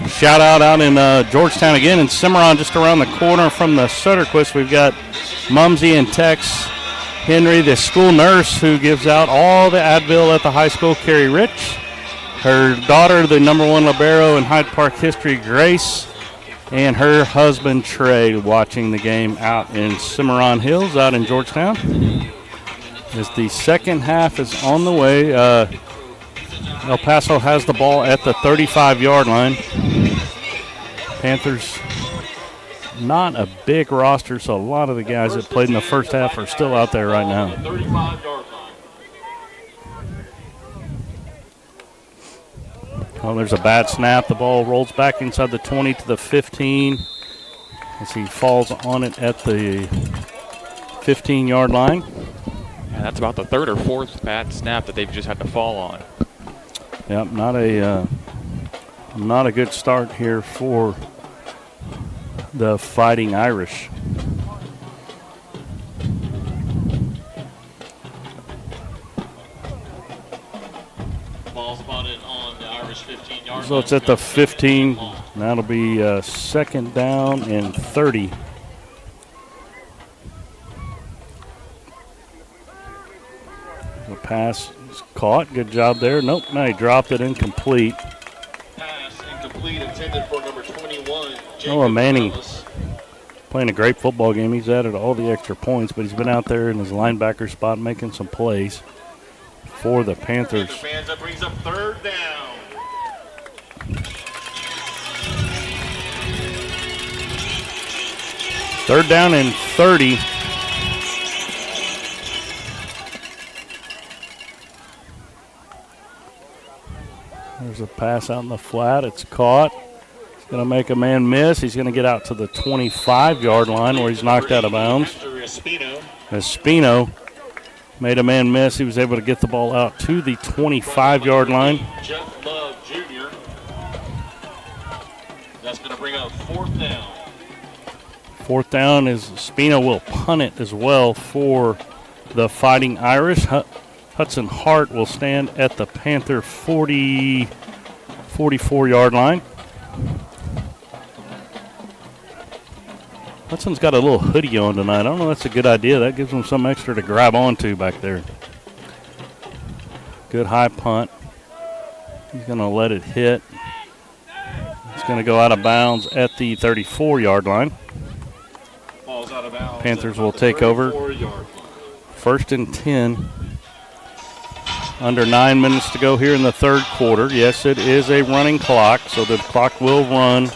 Shout out in Georgetown again, and Cimarron just around the corner from the Sutterquist. We've got Mumsy and Tex Henry, the school nurse who gives out all the Advil at the high school, Carrie Rich. Her daughter, the #1 libero in Hyde Park history, Grace, and her husband, Trey, watching the game out in Cimarron Hills, out in Georgetown. As the second half is on the way, El Paso has the ball at the 35-yard line. Panthers, not a big roster, so a lot of the guys that played in the first half are still out there right now. 35-yard line. Well, there's a bad snap. The ball rolls back inside the 20 to the 15 as he falls on it at the 15-yard line. And that's about the 3rd or 4th bad snap that they've just had to fall on. Yep, not a good start here for the Fighting Irish. Ball spotted on the Irish 15-yard line. So it's at the 15. That'll be second down and 30. The pass is caught. Good job there. Nope, no, he dropped it incomplete. Pass incomplete intended for number 21, Noah Manning. Ellis. playing a great football game. He's added all the extra points, but he's been out there in his linebacker spot making some plays for the Panthers. Fans, that brings up third down. Third down and 30. There's a pass out in the flat. It's caught. He's going to make a man miss. He's going to get out to the 25-yard line where he's knocked out of bounds. Espino made a man miss. He was able to get the ball out to the 25-yard line. Jeff Love Jr. That's going to bring up fourth down. Fourth down is Espino will punt it as well for the Fighting Irish. Hudson Hart will stand at the Panther 44-yard line. Hudson's got a little hoodie on tonight. I don't know if that's a good idea. That gives him some extra to grab onto back there. Good high punt. He's going to let it hit. It's going to go out of bounds at the 34-yard line. Ball's out of bounds. Panthers will take over. First and 10. Under 9 minutes to go here in the third quarter. Yes, it is a running clock, so the clock will run.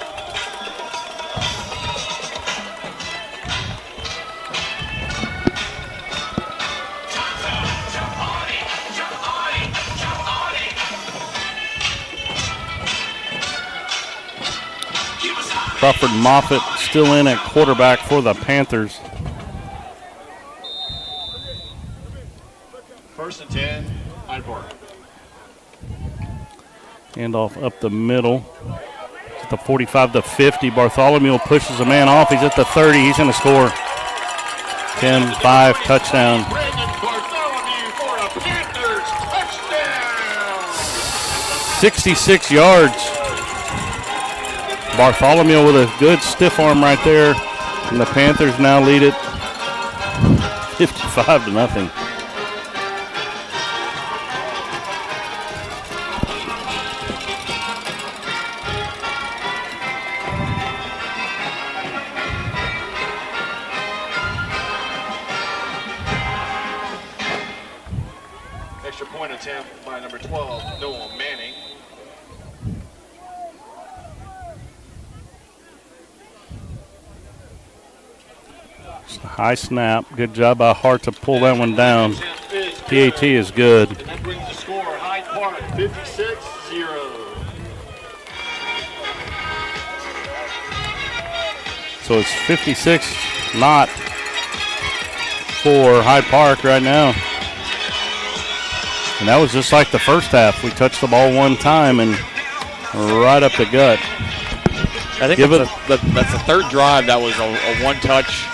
Crawford Moffett still in at quarterback for the Panthers. First and 10, Hyde Park. Handoff up the middle. At the 45 to 50, Bartholomew pushes a man off. He's at the 30. He's going to score. 10-5 touchdown. Brandon Bartholomew for a Panthers touchdown. 66 yards. Bartholomew with a good stiff arm right there. And the Panthers now lead it 55-0. Extra point attempt by number 12, Noah Manning. High snap. Good job by Hart to pull that one down. PAT is good. And that brings the score, Hyde Park, 56-0. So it's 56 not for Hyde Park right now. And that was just like the first half. We touched the ball one time and right up the gut. I think that's the third drive that was a one-touch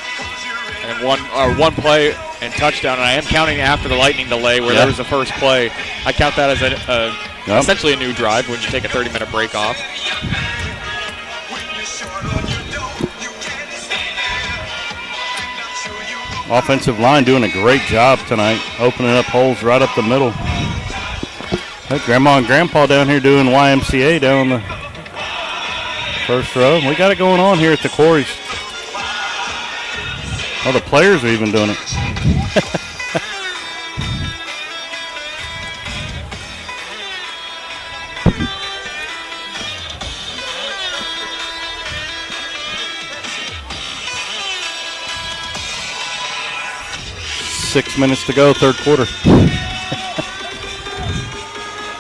and one play and touchdown. And I am counting after the lightning delay where there was the first play. I count that as essentially a new drive when you take a 30-minute break off. Offensive line doing a great job tonight, opening up holes right up the middle. Hey, Grandma and Grandpa down here doing YMCA down the first row. We got it going on here at the quarries. Oh, the players are even doing it. .6 minutes to go, third quarter.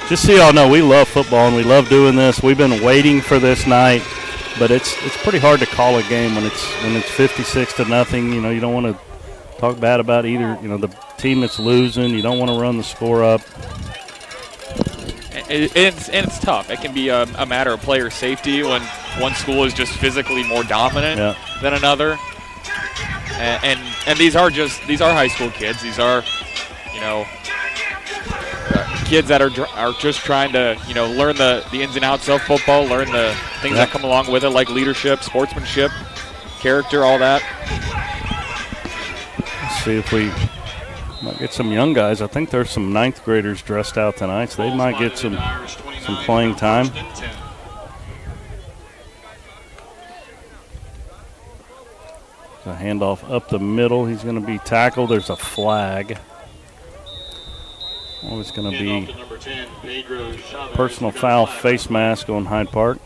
Just so y'all know, we love football and we love doing this. We've been waiting for this night, but it's pretty hard to call a game when it's 56-0. You know, you don't want to talk bad about either. You know, the team that's losing. You don't want to run the score up. And it's tough. It can be a matter of player safety when one school is just physically more dominant than another. And these are high school kids. These are, you know, kids that are just trying to, you know, learn the ins and outs of football, learn the things that come along with it, like leadership, sportsmanship, character, all that. Let's see if we might get some young guys. I think there's some ninth graders dressed out tonight, so they might get some playing time. a handoff up the middle. He's going to be tackled. There's a flag. Oh, it's going to be personal foul, face mask on Hyde Park.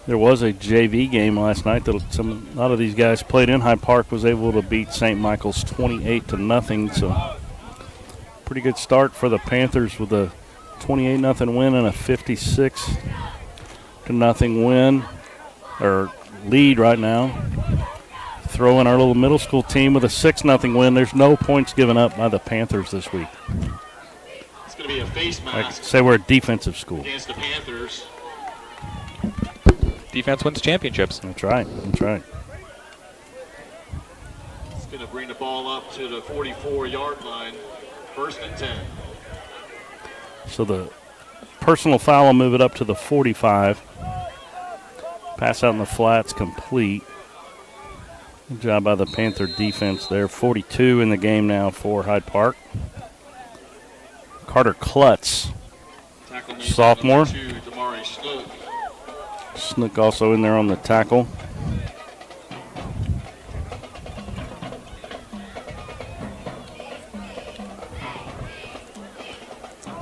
There was a JV game last night that a lot of these guys played in. Hyde Park was able to beat St. Michael's 28-0. So pretty good start for the Panthers with a 28-0 win and a 56-0 win or lead right now. Throw in our little middle school team with a 6-0 win. There's no points given up by the Panthers this week. It's going to be a face mask. I say we're a defensive school. Against the Panthers. Defense wins championships. That's right. That's right. It's going to bring the ball up to the 44-yard line. 1st and 10. So the personal foul will move it up to the 45. Pass out in the flats, complete. Good job by the Panther defense there. 42 in the game now for Hyde Park. Carter Klutz, sophomore. Snook also in there on the tackle.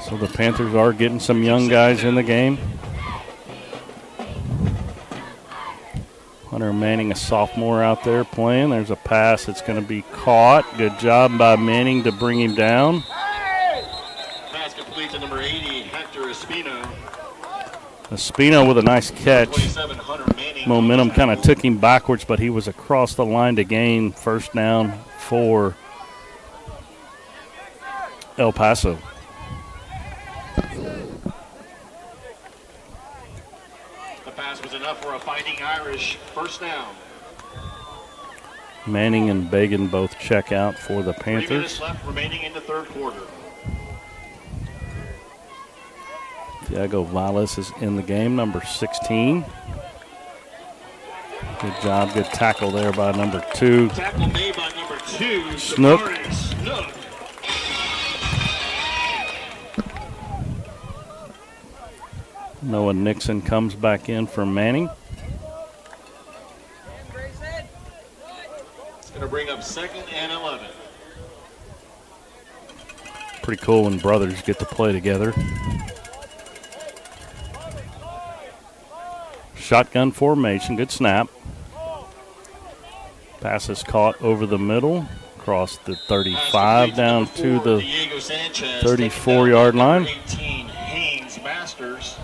So the Panthers are getting some young guys in the game. Hunter Manning, a sophomore out there playing. There's a pass that's going to be caught. Good job by Manning to bring him down. Pass complete to number 80, Hector Espino. Espino with a nice catch. Momentum kind of took him backwards, but he was across the line to gain first down for El Paso. The pass was enough for a Fighting Irish first down. Manning and Bagan both check out for the 3 Panthers. minutes left remaining in the 3rd quarter. Thiago Valles is in the game, number 16. Good job, good tackle there by number 2. Tackle made by number 2, Snook. Snook. Noah Nixon comes back in for Manning. It's going to bring up 2nd and 11. Pretty cool when brothers get to play together. Shotgun formation, good snap. Pass is caught over the middle, across the 35 down to the 34-yard line. 18, Haynes Masters.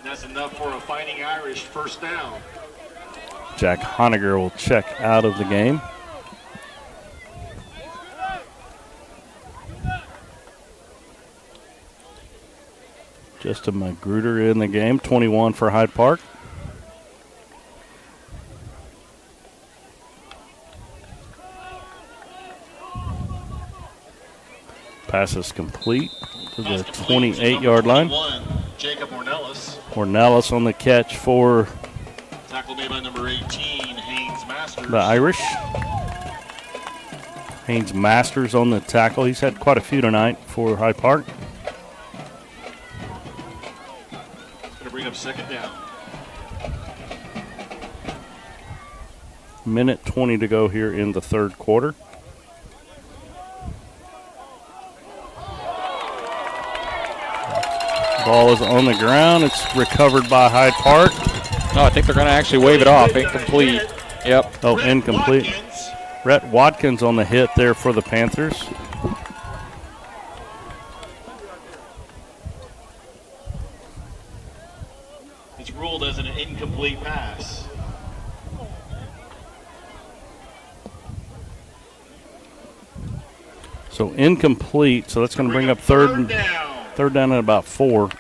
That's enough for a Fighting Irish first down. Jack Honegger will check out of the game. Justin Magruder in the game, 21 for Hyde Park. Pass is complete to the 28-yard line. Jacob Ornelas. Ornelas on the catch for Tackle made by number 18, Haynes Masters. the Irish. Haynes Masters on the tackle. He's had quite a few tonight for Hyde Park. Going to bring up 2nd down. Minute 20 to go here in the 3rd quarter. Ball is on the ground. It's recovered by Hyde Park. No, I think they're going to actually wave it off. Incomplete. Yep. Oh, incomplete. Rhett Watkins on the hit there for the Panthers. It's ruled as an incomplete pass. So incomplete. So that's going to bring up third down at about 4.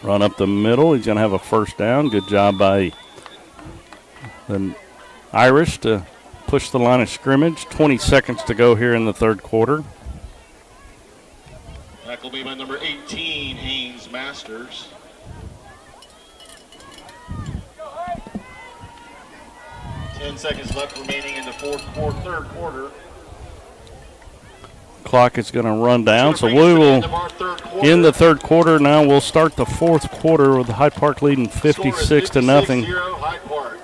Run up the middle. He's going to have a first down. Good job by the Irish to push the line of scrimmage. 20 seconds to go here in the 3rd quarter. Tackle made by number 18, Haynes Masters. 10 seconds left remaining in the third quarter. Clock is going to run down, so we will end the third quarter. Now we'll start the fourth quarter with Hyde Park leading 56-0. Hyde Park.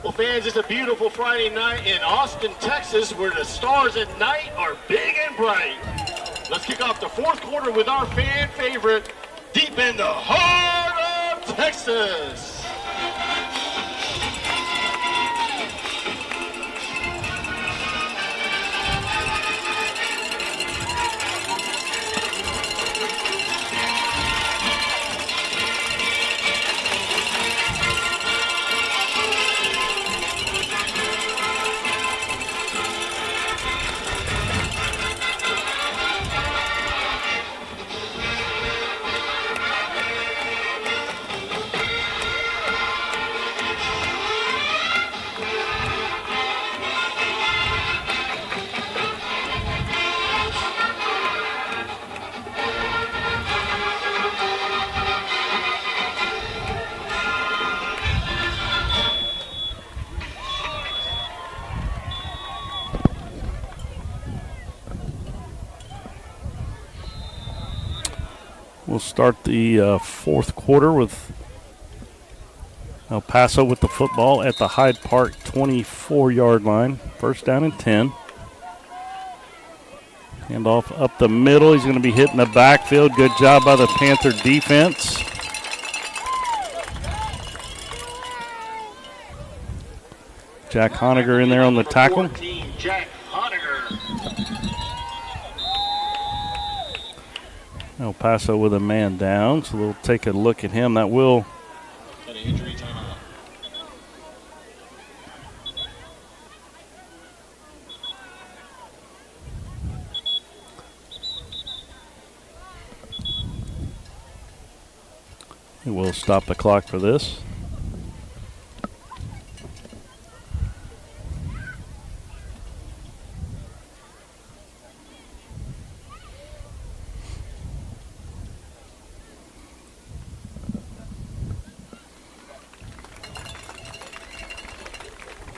Well, fans, it's a beautiful Friday night in Austin, Texas, where the stars at night are big and bright. Let's kick off the fourth quarter with our fan favorite, Deep in the Heart of Texas. We'll start the fourth quarter with El Paso with the football at the Hyde Park 24-yard line. First down and 10. Handoff up the middle. He's going to be hitting the backfield. Good job by the Panther defense. Jack Honiger in there on the tackle. 14, Jack Honiger. El Paso with a man down, so we'll take a look at him. That will Got an injury timeout. We'll stop the clock for this.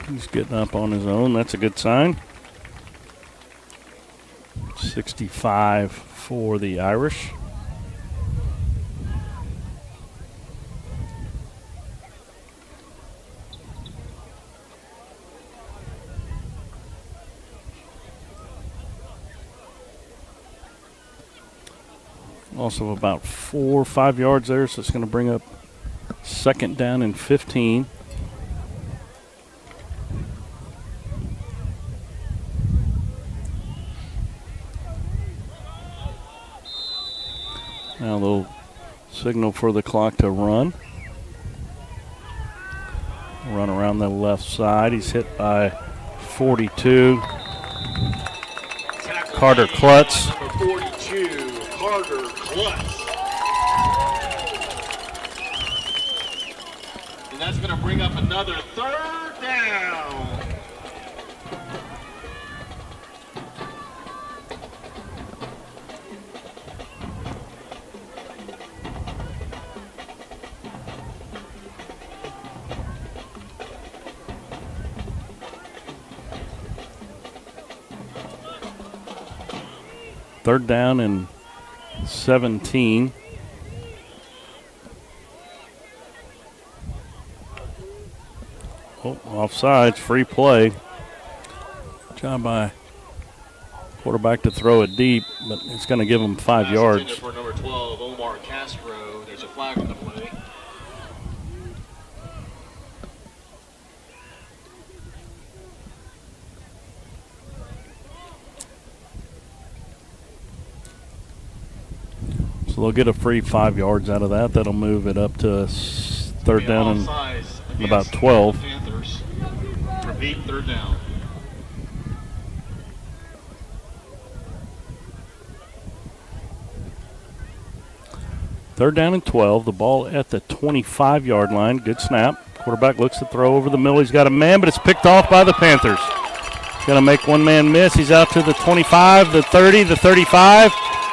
He's getting up on his own. That's a good sign. 65 for the Irish. Also about 4 or 5 yards there, so it's going to bring up second down and 15. Now they'll signal for the clock to run. Run around the left side. He's hit by 42. Carter Klutz. Number 42, Carter Klutz. And that's going to bring up another third down. Third down and 17. Oh, offsides, free play. Job by quarterback to throw it deep, but it's going to give him 5 yards. For number 12, Omar Castro. There's a flag on the play. So they'll get a free 5 yards out of that. That'll move it up to third down and about 12. Panthers. Repeat, third down. Third down and 12. The ball at the 25-yard line. Good snap. Quarterback looks to throw over the middle. He's got a man, but it's picked off by the Panthers. He's going to make one man miss. He's out to the 25, the 30, the 35.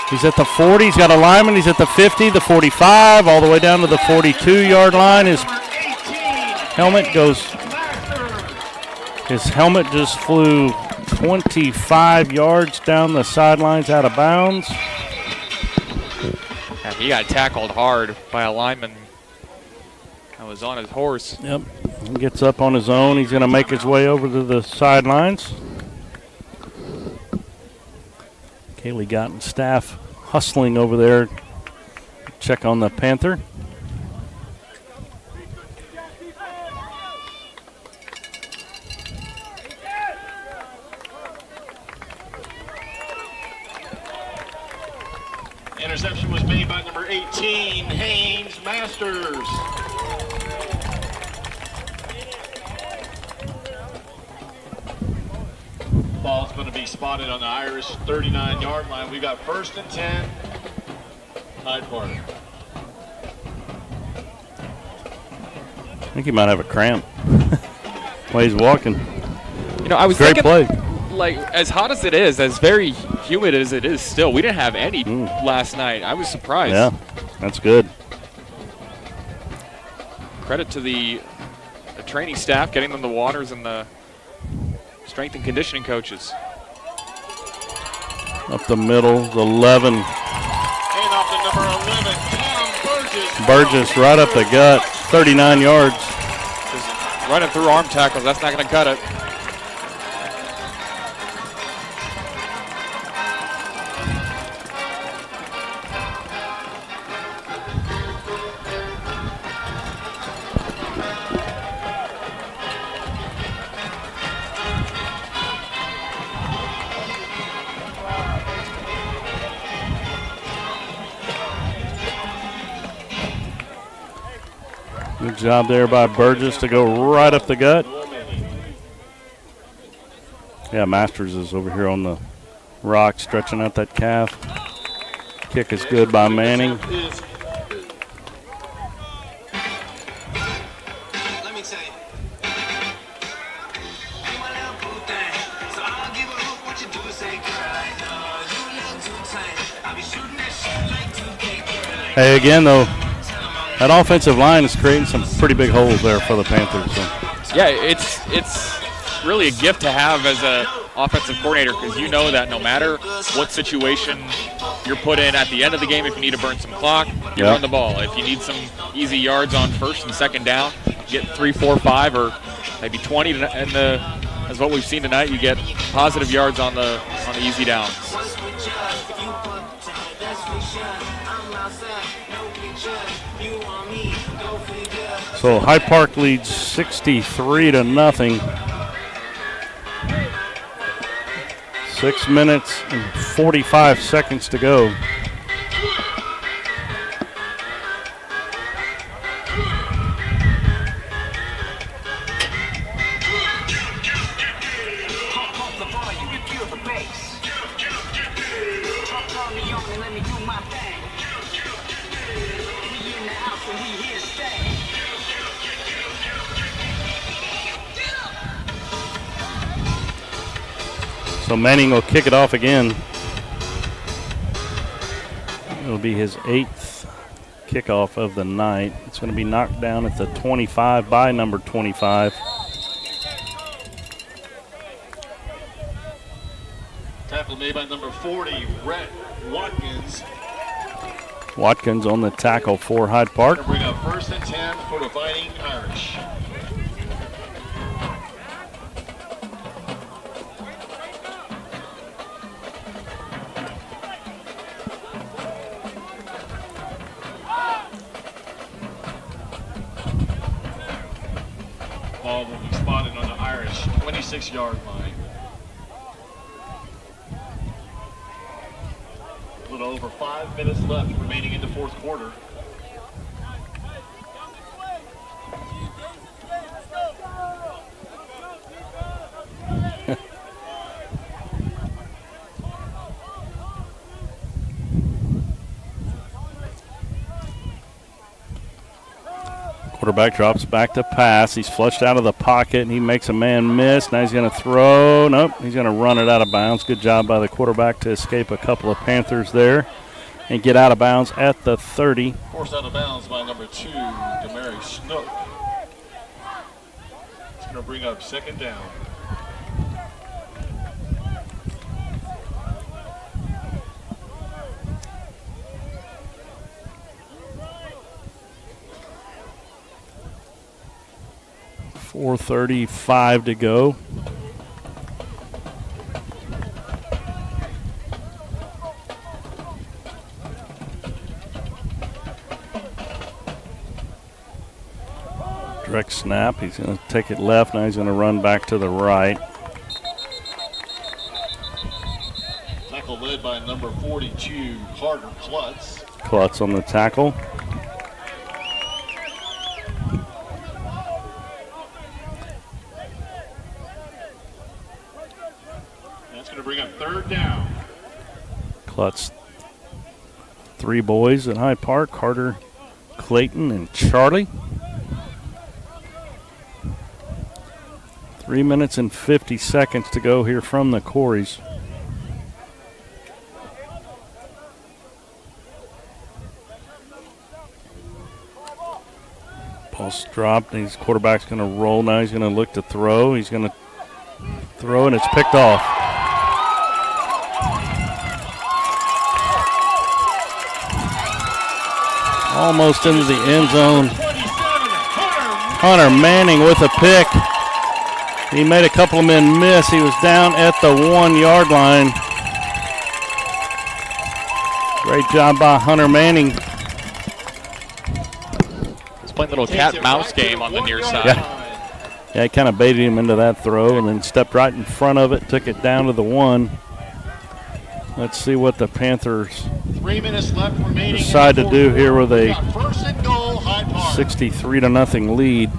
He's at the 40. He's got a lineman. He's at the 50, the 45, all the way down to the 42-yard line. His helmet goes His helmet just flew 25 yards down the sidelines out of bounds. Yeah, he got tackled hard by a lineman that was on his horse. Yep. He gets up on his own. He's going to make his way over to the sidelines. Kaylee Gotton staff hustling over there. Check on the Panther. Interception was made by number 18, Haynes Masters. Ball's going to be spotted on the Irish 39-yard line. We've got 1st and 10, Hyde Park. I think he might have a cramp while he's walking. You know, I was Great thinking, play. like, as hot as it is, as very humid as it is still, we didn't have any last night. I was surprised. Yeah, that's good. Credit to the training staff, getting them the waters, and the strength and conditioning coaches. Up the middle, the 11. And off the number 11, Tom Burgess. Burgess right up the gut, 39 yards. Just running through arm tackles, that's not going to cut it. Good job there by Burgess to go right up the gut. Yeah, Masters is over here on the rock stretching out that calf. Kick is good by Manning. Let me tell you. You my little boo thing. So I don't give a hoot what you do. Say, girl, I know you look too tight. I'll be shooting that shit like 2K, girl. Hey, again, though, that offensive line is creating some pretty big holes there for the Panthers. So. Yeah, it's really a gift to have as a offensive coordinator, because you know that no matter what situation you're put in at the end of the game, if you need to burn some clock, you run the ball. If you need some easy yards on 1st and 2nd down, get 3, 4, 5, or maybe 20. And as what we've seen tonight, you get positive yards on the easy downs. So Hyde Park leads 63-0. 6 minutes and 45 seconds to go. So Manning will kick it off again. It'll be his 8th kickoff of the night. It's going to be knocked down at the 25 by number 25. Tackle made by number 40, Rhett Watkins. Watkins on the tackle for Hyde Park. Bring up 1st and 10 for the Fighting Irish. Ball will be spotted on the Irish 26-yard line. A little over 5 minutes left remaining in the 4th quarter. Quarterback drops back to pass. He's flushed out of the pocket, and he makes a man miss. Now he's going to throw. Nope, he's going to run it out of bounds. Good job by the quarterback to escape a couple of Panthers there and get out of bounds at the 30. Forced out of bounds by number 2, Demary Snook. It's going to bring up 2nd down. 4:35 to go. Direct snap. He's going to take it left. Now he's going to run back to the right. Tackle led by number 42, Carter Klutz. Klutz on the tackle. That's going to bring up third down. Klutz. 3 boys at Hyde Park. Carter, Clayton, and Charlie. 3 minutes and 50 seconds to go here from the Corys. Ball's dropped. His quarterback's going to roll now. He's going to look to throw. He's going to throw, and it's picked off. Almost into the end zone. Hunter Manning with a pick. He made a couple of men miss. He was down at the 1-yard line. Great job by Hunter Manning. He's playing a little cat and mouse game on the near side. Yeah, he kind of baited him into that throw and then stepped right in front of it, took it down to the 1. Let's see what the Panthers 3 minutes left remaining. decide to do here with a First and goal, Hyde Park. 63-0 lead.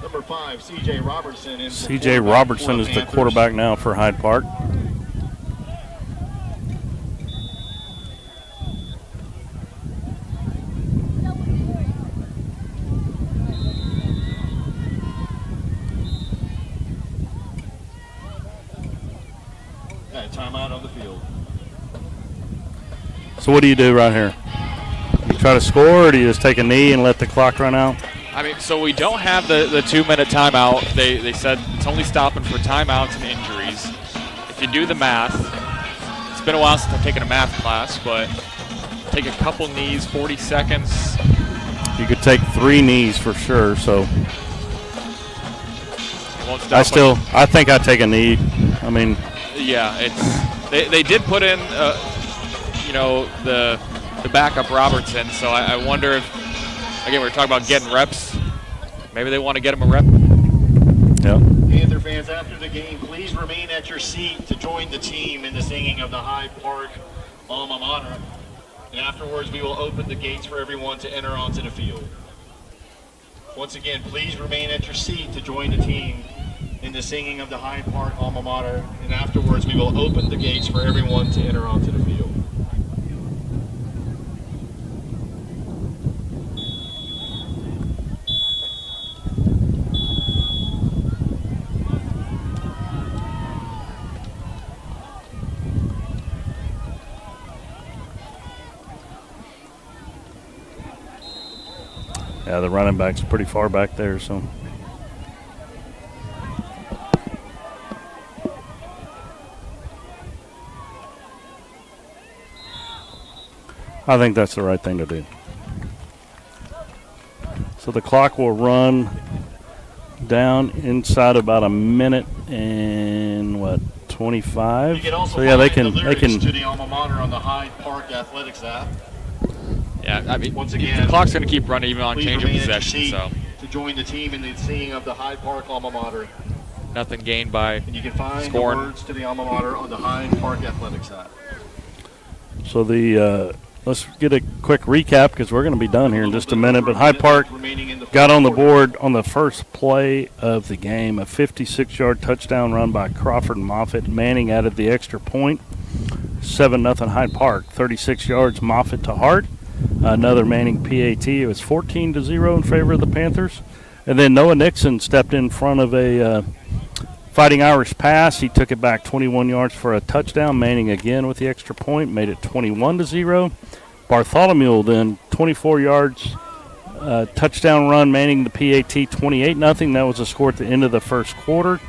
Number 5, C.J. Robertson. C.J. Robertson is the quarterback now for Hyde Park. Timeout on the field. So what do you do right here? You try to score, or do you just take a knee and let the clock run out? I mean, so we don't have the 2-minute timeout. They said it's only stopping for timeouts and injuries. If you do the math, it's been a while since I've taken a math class, but take a couple knees, 40 seconds. You could take 3 knees for sure. So It won't stop I think I'd take a knee. I mean, yeah, it's they did put in, the backup Robertson. So I wonder if, again, we're talking about getting reps. Maybe they want to get him a rep. yeah. Panther fans, after the game, please remain at your seat to join the team in the singing of the Hyde Park alma mater. And afterwards, we will open the gates for everyone to enter onto the field. Once again, please remain at your seat to join the team in the singing of the Hyde Park alma mater. And afterwards, we will open the gates for everyone to enter onto the field. Yeah, the running back's pretty far back there, so. I think that's the right thing to do. So the clock will run down inside about a minute and 25. You can also so yeah, they find can the lyrics to the alma mater on the Hyde Park Athletics app. Yeah, I mean, Once again, the clock's going to keep running even on Please change of remain at your possession. seat So to join the team in the singing of the Hyde Park alma mater. nothing gained by And you can find scoring. the words to the alma mater on the Hyde Park Athletics app. So the let's get a quick recap because we're going to be done here in just a minute. But Hyde Park got on the board on the first play of the game, a 56-yard touchdown run by Crawford and Moffett. Manning added the extra point. 7-0 Hyde Park. 36 yards Moffett to Hart. Another Manning PAT. It was 14-0 in favor of the Panthers. And then Noah Nixon stepped in front of a Fighting Irish pass. He took it back 21 yards for a touchdown. Manning again with the extra point, made it 21-0. Bartholomew then 24 yards touchdown run, manning the PAT 28-0. That was a score at the end of the first quarter.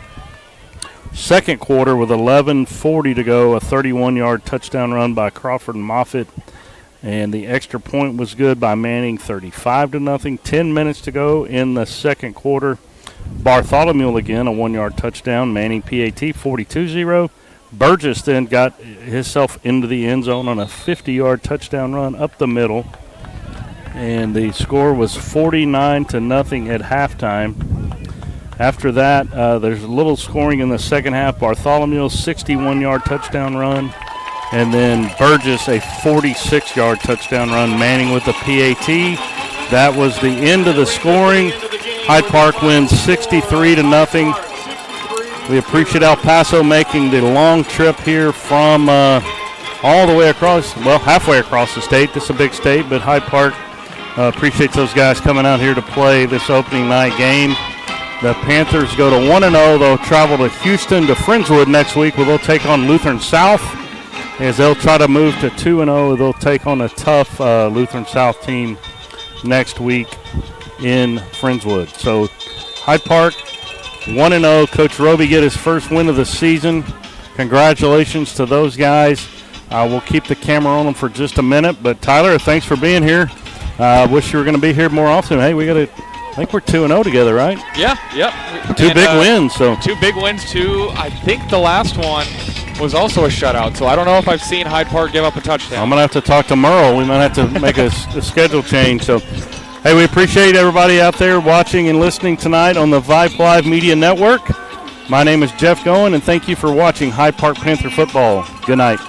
Second quarter with 11:40 to go, a 31-yard touchdown run by Crawford and Moffett. And the extra point was good by Manning, 35-0. 10 minutes to go in the second quarter. Bartholomew again, a 1-yard touchdown. Manning PAT 42-0. Burgess then got himself into the end zone on a 50-yard touchdown run up the middle. And the score was 49-0 at halftime. After that, there's a little scoring in the second half. Bartholomew, 61-yard touchdown run. And then Burgess, a 46-yard touchdown run. Manning with the PAT. That was the end of the scoring. Hyde Park wins 63-0. We appreciate El Paso making the long trip here from all the way across, well, halfway across the state. This is a big state, but Hyde Park appreciates those guys coming out here to play this opening night game. The Panthers go to 1-0. They'll travel to Houston to Friendswood next week, where they'll take on Lutheran South. As they'll try to move to 2-0, they'll take on a tough Lutheran South team next week in Friendswood. So Hyde Park 1-0. Coach Roby get his first win of the season. Congratulations to those guys. We'll keep the camera on them for just a minute. But Tyler, thanks for being here. Wish you were going to be here more often. Hey, I think we're 2-0 together, right? Yeah, yep. Two big wins. So 2 big wins, too. I think the last one was also a shutout, so I don't know if I've seen Hyde Park give up a touchdown. I'm going to have to talk to Merle. We might have to make a schedule change. So, hey, we appreciate everybody out there watching and listening tonight on the Vype Live Media Network. My name is Jeff Goen, and thank you for watching Hyde Park Panther football. Good night.